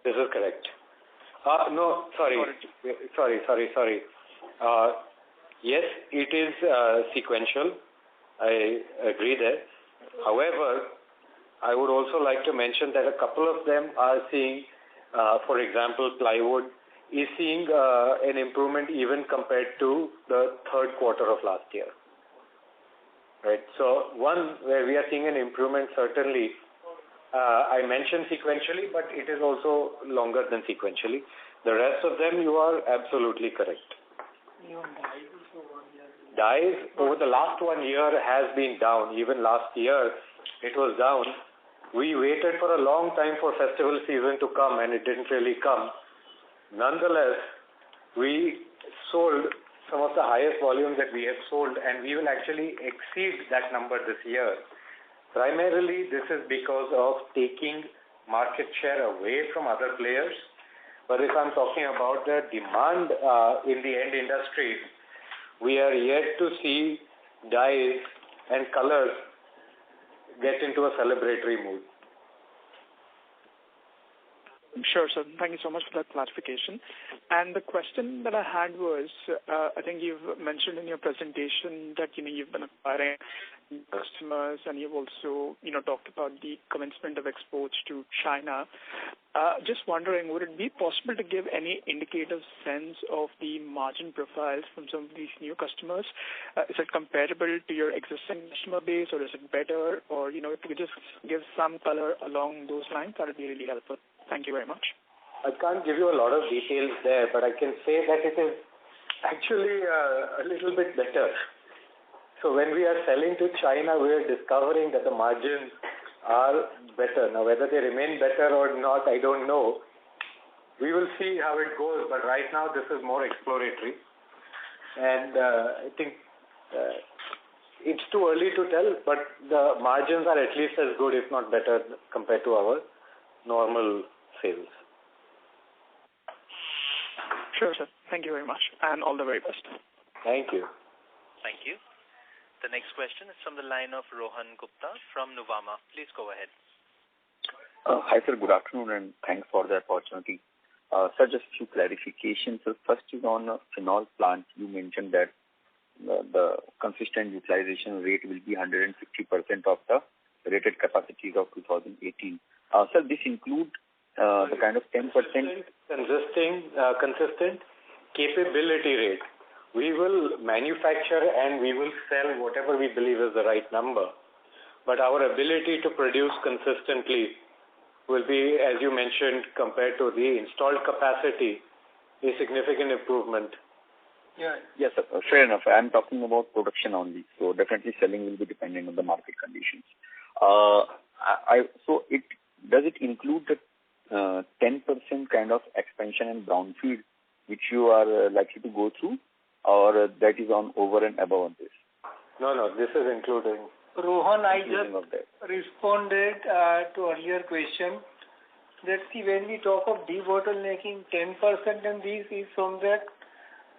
This is correct. No, sorry. Yes, it is sequential. I agree there. However, I would also like to mention that a couple of them are seeing, for example, plywood is seeing an improvement even compared to the third quarter of last year. Right. So one where we are seeing an improvement, certainly, I mentioned sequentially, but it is also longer than sequentially. The rest of them, you are absolutely correct. Dyes over the last 1 year has been down. Even last year, it was down. We waited for a long time for festival season to come, and it didn't really come. Nonetheless, we sold some of the highest volumes that we have sold, and we will actually exceed that number this year. Primarily, this is because of taking market share away from other players. But if I'm talking about the demand in the end industry, we are yet to see dyes and colors get into a celebratory mood. Sure, sir. Thank you so much for that clarification. And the question that I had was, I think you've mentioned in your presentation that, you've been acquiring customers, and you've also, talked about the commencement of exports to China. Just wondering, would it be possible to give any indicative sense of the margin profiles from some of these new customers? Is it comparable to your existing customer base, or is it better? Or, if you could just give some color along those lines, that would be really helpful. Thank you very much. I can't give you a lot of details there, but I can say that it is actually a little bit better. So when we are selling to China, we are discovering that the margins are better. Now, whether they remain better or not, I don't know. We will see how it goes, but right now this is more exploratory. And I think it's too early to tell, but the margins are at least as good, if not better, compared to our normal sales. Sure, sir. Thank you very much, and all the very best. Thank you. Thank you. The next question is from the line of Rohan Gupta from Nuvama. Please go ahead. Hi, sir. Good afternoon, and thanks for the opportunity. Sir, just a few clarifications. So first is on phenol plant. You mentioned that the consistent utilization rate will be 150% of the rated capacities of 2018. Sir, this includes the kind of 10%? Consistent capability rate. We will manufacture and we will sell whatever we believe is the right number. But our ability to produce consistently will be, as you mentioned, compared to the installed capacity, a significant improvement. Yeah. Yes, sir. Fair enough. I'm talking about production only. So definitely selling will be dependent on the market conditions. Does it include the 10% kind of expansion in brownfield which you are likely to go through, or that is on over and above on this? No, this is including. Rohan, I just responded to earlier question. Let's see, when we talk of debottlenecking, 10% and this is from that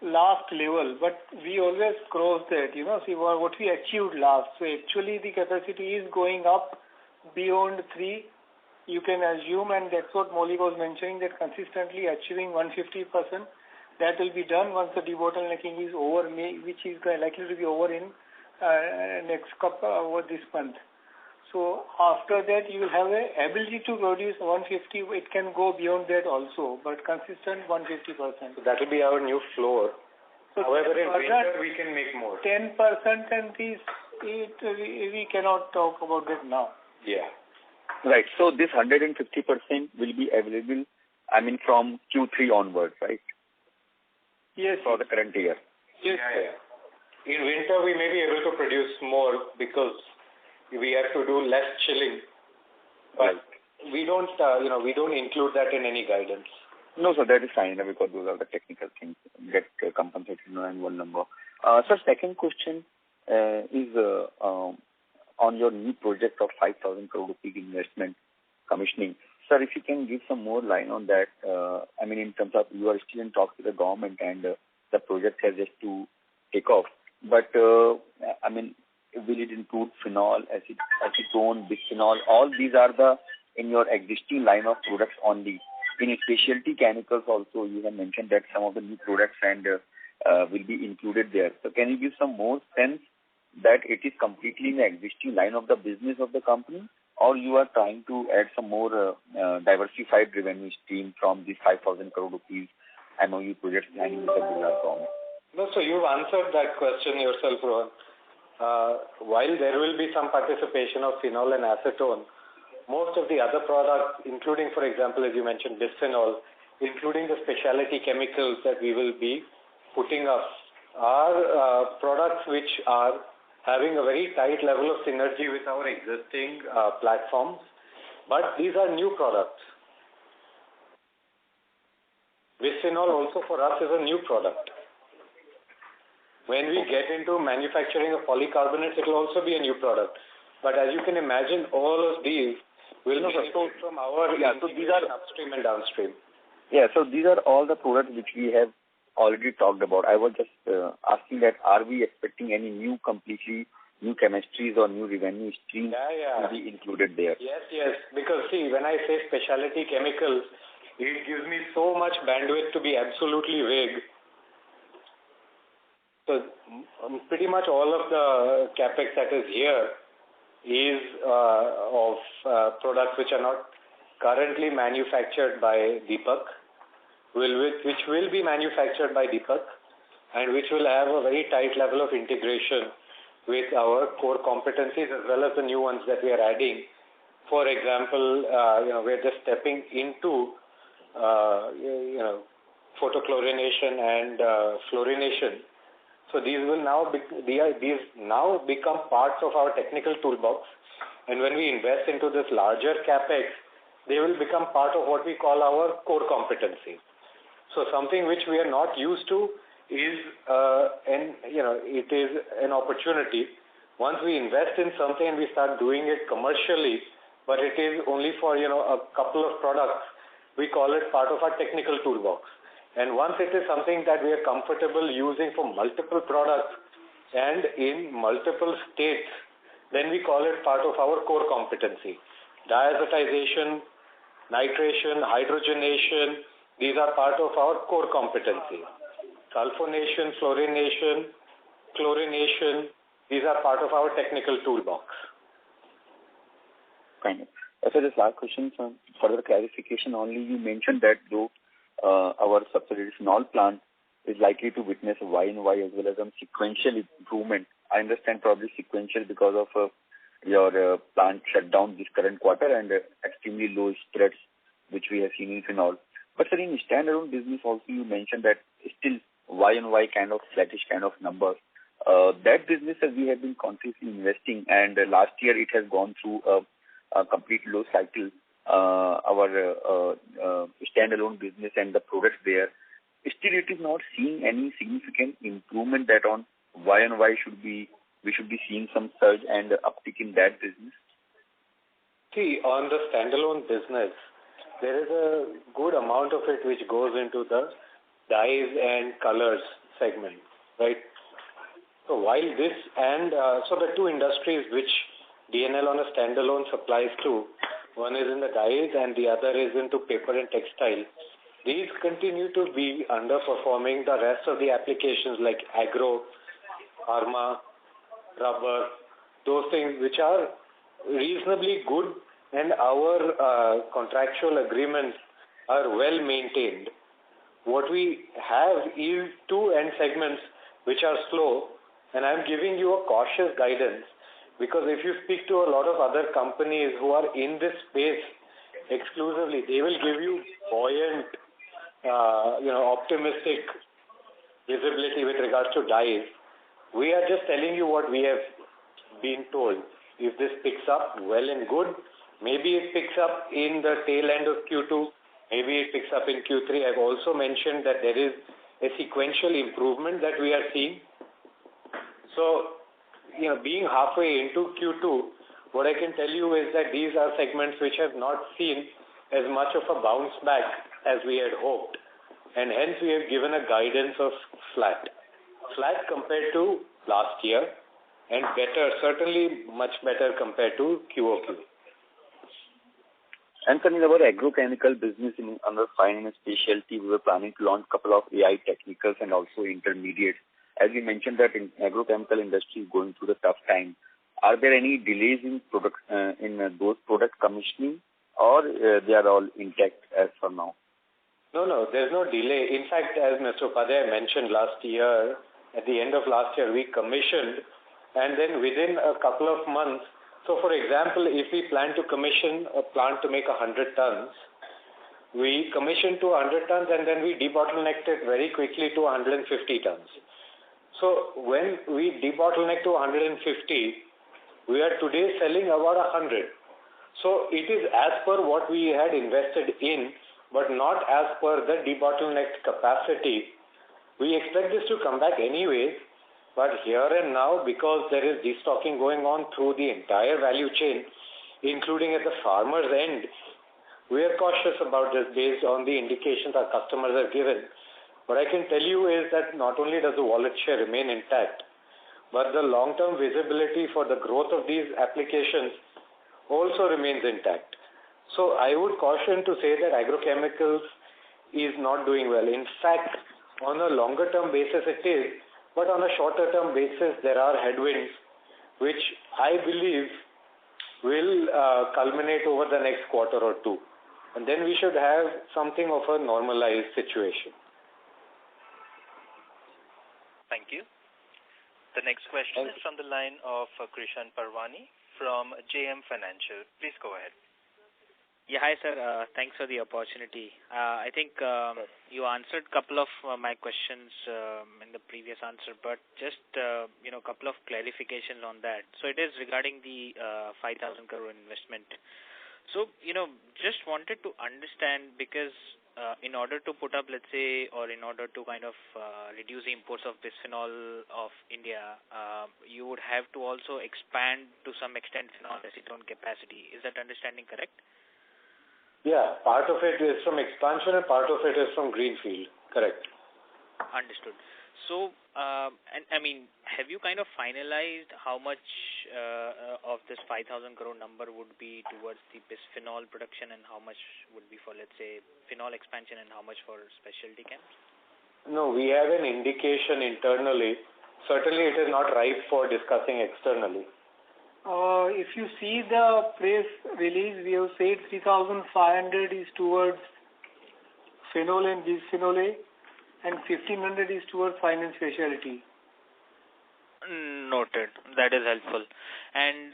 last level, but we always cross that, see what we achieved last. So actually the capacity is going up beyond 3. You can assume, and that's what Maulik was mentioning, that consistently achieving 150%. That will be done once the debottlenecking is over, which is likely to be over in next couple over this month. So after that, you will have a ability to produce 150. It can go beyond that also, but consistent 150%. So that will be our new floor. So however, in winter we can make more. 10% and we cannot talk about that now. Yeah. Right. So this 150% will be available, from Q3 onwards, right? Yes. For the current year. Yes. Yeah. In winter, we may be able to produce more because we have to do less chilling. But we don't, we don't include that in any guidance. No, sir, that is fine because those are the technical things get compensated in one number. Sir, second question is on your new project of 5,000 crore rupee investment commissioning. Sir, if you can give some more line on that, in terms of you are still in talks with the government and the project has just to take off. But, will it include phenol, acetone, bisphenol? All these are in your existing line of products only. In specialty chemicals also, you have mentioned that some of the new products and will be included there. So can you give some more sense that it is completely in the existing line of the business of the company, or you are trying to add some more diversified revenue stream from these 5,000 crore rupees MOU projects planning with the Gujarat government? No, so you've answered that question yourself, Rohan. While there will be some participation of phenol and acetone, most of the other products, including, for example, as you mentioned, bisphenol, including the specialty chemicals that we will be putting up, are products which are having a very tight level of synergy with our existing platforms. But these are new products. Bisphenol also for us is a new product. When we get into manufacturing of polycarbonates, it will also be a new product. But as you can imagine, all of these will be sold from our so these are upstream and downstream. Yeah, so these are all the products which we have already talked about. I was just asking that are we expecting any completely new chemistries or new revenue streams to be included there? Yes. Because see, when I say specialty chemicals, it gives me so much bandwidth to be absolutely vague. So pretty much all of the capex that is here is of products which are not currently manufactured by Deepak, which will be manufactured by Deepak, and which will have a very tight level of integration with our core competencies as well as the new ones that we are adding. For example, we're just stepping into photochlorination and fluorination. So these will now become parts of our technical toolbox, and when we invest into this larger capex, they will become part of what we call our core competency. So something which we are not used to is, it is an opportunity. Once we invest in something and we start doing it commercially, but it is only for a couple of products, we call it part of our technical toolbox. And once it is something that we are comfortable using for multiple products and in multiple states, then we call it part of our core competency. Diazotization, nitration, hydrogenation, these are part of our core competency. Sulfonation, fluorination, chlorination, these are part of our technical toolbox. Kind of. So this last question, for further clarification only, you mentioned that though our subsidiary phenol plant is likely to witness a Y&Y as well as some sequential improvement. I understand probably sequential because of your plant shutdown this current quarter and extremely low spreads which we have seen in phenol. But sir, in standalone business also you mentioned that still Y&Y kind of flattish kind of numbers. That business as we have been consciously investing, and last year it has gone through a complete low cycle. Our standalone business and the products there, still it is not seeing any significant improvement that on Y&Y we should be seeing some surge and uptick in that business. See, on the standalone business, there is a good amount of it which goes into the dyes and colors segment, right? So while this and so the two industries which DNL on a standalone supplies to, one is in the dyes and the other is into paper and textile. These continue to be underperforming the rest of the applications like agro, pharma, rubber, those things which are reasonably good, and our contractual agreements are well maintained. What we have is two end segments which are slow, and I'm giving you a cautious guidance. Because if you speak to a lot of other companies who are in this space exclusively, they will give you buoyant, optimistic visibility with regards to dyes. We are just telling you what we have been told. If this picks up, well and good. Maybe it picks up in the tail end of Q2. Maybe it picks up in Q3. I've also mentioned that there is a sequential improvement that we are seeing. So being halfway into Q2, what I can tell you is that these are segments which have not seen as much of a bounce back as we had hoped. And hence we have given a guidance of flat. Flat compared to last year and better, certainly much better compared to QOQ. And in our agrochemical business under fine and specialty, we were planning to launch a couple of AI technicals and also intermediates. As you mentioned that in agrochemical industry is going through the tough time, are there any delays in those product commissioning, or they are all intact as for now? No, there's no delay. In fact, as Mr. Upadhyay mentioned last year, at the end of last year, we commissioned, and then within a couple of months, so for example, if we plan to commission a plant to make 100 tons, we commissioned to 100 tons and then we debottlenecked it very quickly to 150 tons. So when we debottleneck to 150, we are today selling about 100. So it is as per what we had invested in, but not as per the debottlenecked capacity. We expect this to come back anyway, but here and now, because there is destocking going on through the entire value chain, including at the farmer's end, we are cautious about this based on the indications our customers have given. What I can tell you is that not only does the wallet share remain intact, but the long-term visibility for the growth of these applications also remains intact. So I would caution to say that agrochemicals is not doing well. In fact, on a longer-term basis it is, but on a shorter-term basis there are headwinds which I believe will culminate over the next quarter or two. And then we should have something of a normalized situation. Thank you. The next question is from the line of Krishan Parwani from JM Financial. Please go ahead. Yeah, hi sir. Thanks for the opportunity. I think you answered a couple of my questions in the previous answer, but just a couple of clarifications on that. So it is regarding the 5,000 crore investment. So just wanted to understand, because in order to put up, let's say, or in order to kind of reduce the imports of bisphenol of India, you would have to also expand to some extent phenol acetone capacity. Is that understanding correct? Yeah, part of it is from expansion and part of it is from greenfield. Correct. Understood. So, and I mean, have you kind of finalized how much of this 5,000 crore number would be towards the bisphenol production and how much would be for, let's say, phenol expansion and how much for specialty chems? No, we have an indication internally. Certainly it is not ripe for discussing externally. If you see the press release, we have said 3,500 is towards phenol and bisphenol A, and 1,500 is towards fine and specialty. Noted. That is helpful. And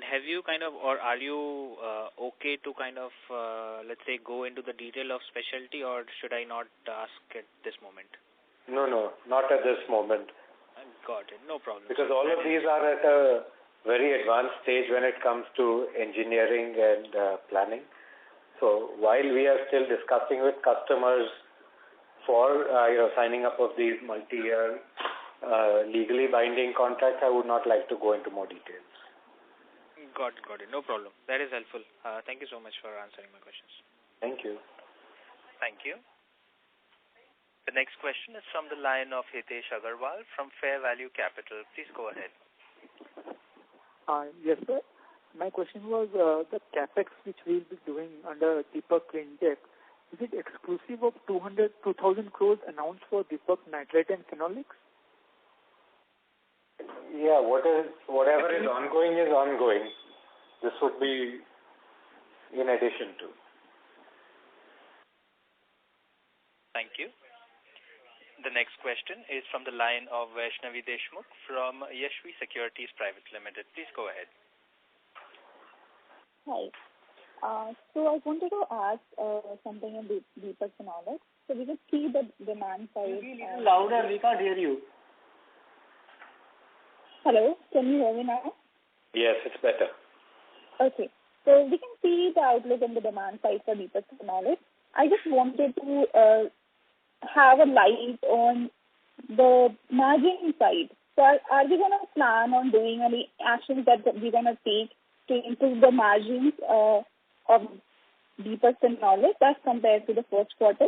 have you kind of, or are you okay to kind of, let's say, go into the detail of specialty, or should I not ask at this moment? No, not at this moment. Got it. No problem. Because all of these are at a very advanced stage when it comes to engineering and planning. So while we are still discussing with customers for signing up of these multi-year legally binding contracts, I would not like to go into more details. Got it. No problem. That is helpful. Thank you so much for answering my questions. Thank you. Thank you. The next question is from the line of Hitesh Agarwal from Fair Value Capital. Please go ahead. Yes, sir. My question was the capex which we will be doing under Deepak Cleantech. Is it exclusive of 2,000 crores announced for Deepak Nitrite and Phenolics? Yeah, whatever is ongoing is ongoing. This would be in addition to. Thank you. The next question is from the line of Vaishnavi Deshmukh from Yashvi Securities Private Limited. Please go ahead. Hi. So I wanted to ask something in Deepak Phenolics. So we could see the demand side. Be a little louder, we can't hear you. Hello, can you hear me now? Yes, it's better. Okay. So we can see the outlook on the demand side for Deepak Phenolics. I just wanted to have a light on the margin side. So are we going to plan on doing any actions that we're going to take to improve the margins of Deepak Phenolics as compared to the first quarter?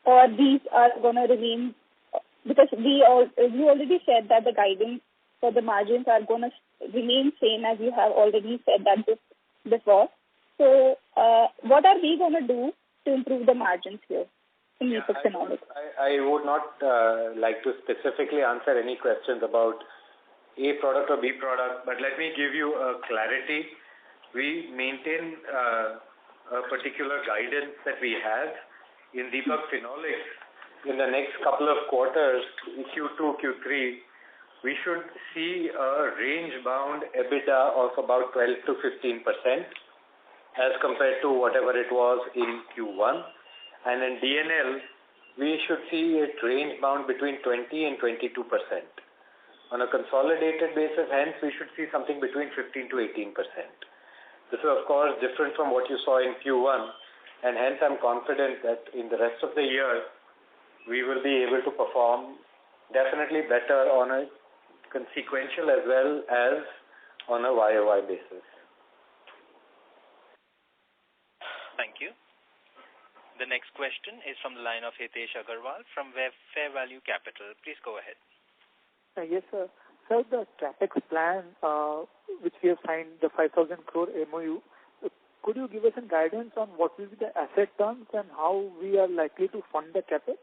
Or these are going to remain, because you already said that the guidance for the margins are going to remain same as you have already said that before. So what are we going to do to improve the margins here in Deepak Phenolics? I would not like to specifically answer any questions about A product or B product, but let me give you a clarity. We maintain a particular guidance that we have in Deepak Phenolics. In the next couple of quarters, Q2, Q3, we should see a range-bound EBITDA of about 12 to 15% as compared to whatever it was in Q1. And in DNL, we should see it range-bound between 20 and 22%. On a consolidated basis, hence, we should see something between 15 to 18%. This is, of course, different from what you saw in Q1, and hence I'm confident that in the rest of the year, we will be able to perform definitely better on a consequential as well as on a YOY basis. Thank you. The next question is from the line of Hitesh Agarwal from Fair Value Capital. Please go ahead. Yes, sir. Sir, the capex plan, which we have signed, the 5,000 crore MOU, could you give us some guidance on what will be the asset terms and how we are likely to fund the capex?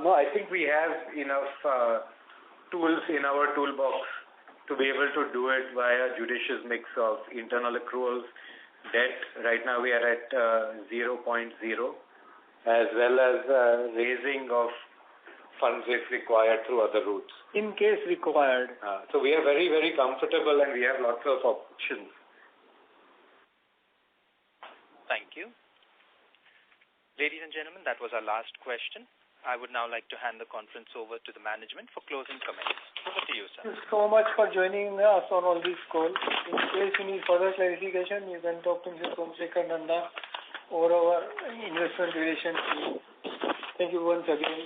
No, I think we have enough tools in our toolbox to be able to do it via judicious mix of internal accruals, debt. Right now we are at 0.0, as well as raising of funds if required through other routes. In case required. So we are very, very comfortable and we have lots of options. Thank you. Ladies and gentlemen, that was our last question. I would now like to hand the conference over to the management for closing comments. Over to you, sir. Thank you so much for joining us on all these calls. In case you need further clarification, you can talk to Mr. Somsekhar Nanda or our investment relations team. Thank you once again.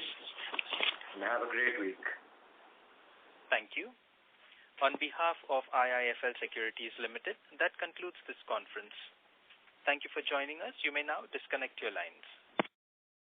And have a great week. Thank you. On behalf of IIFL Securities Limited, that concludes this conference. Thank you for joining us. You may now disconnect your lines.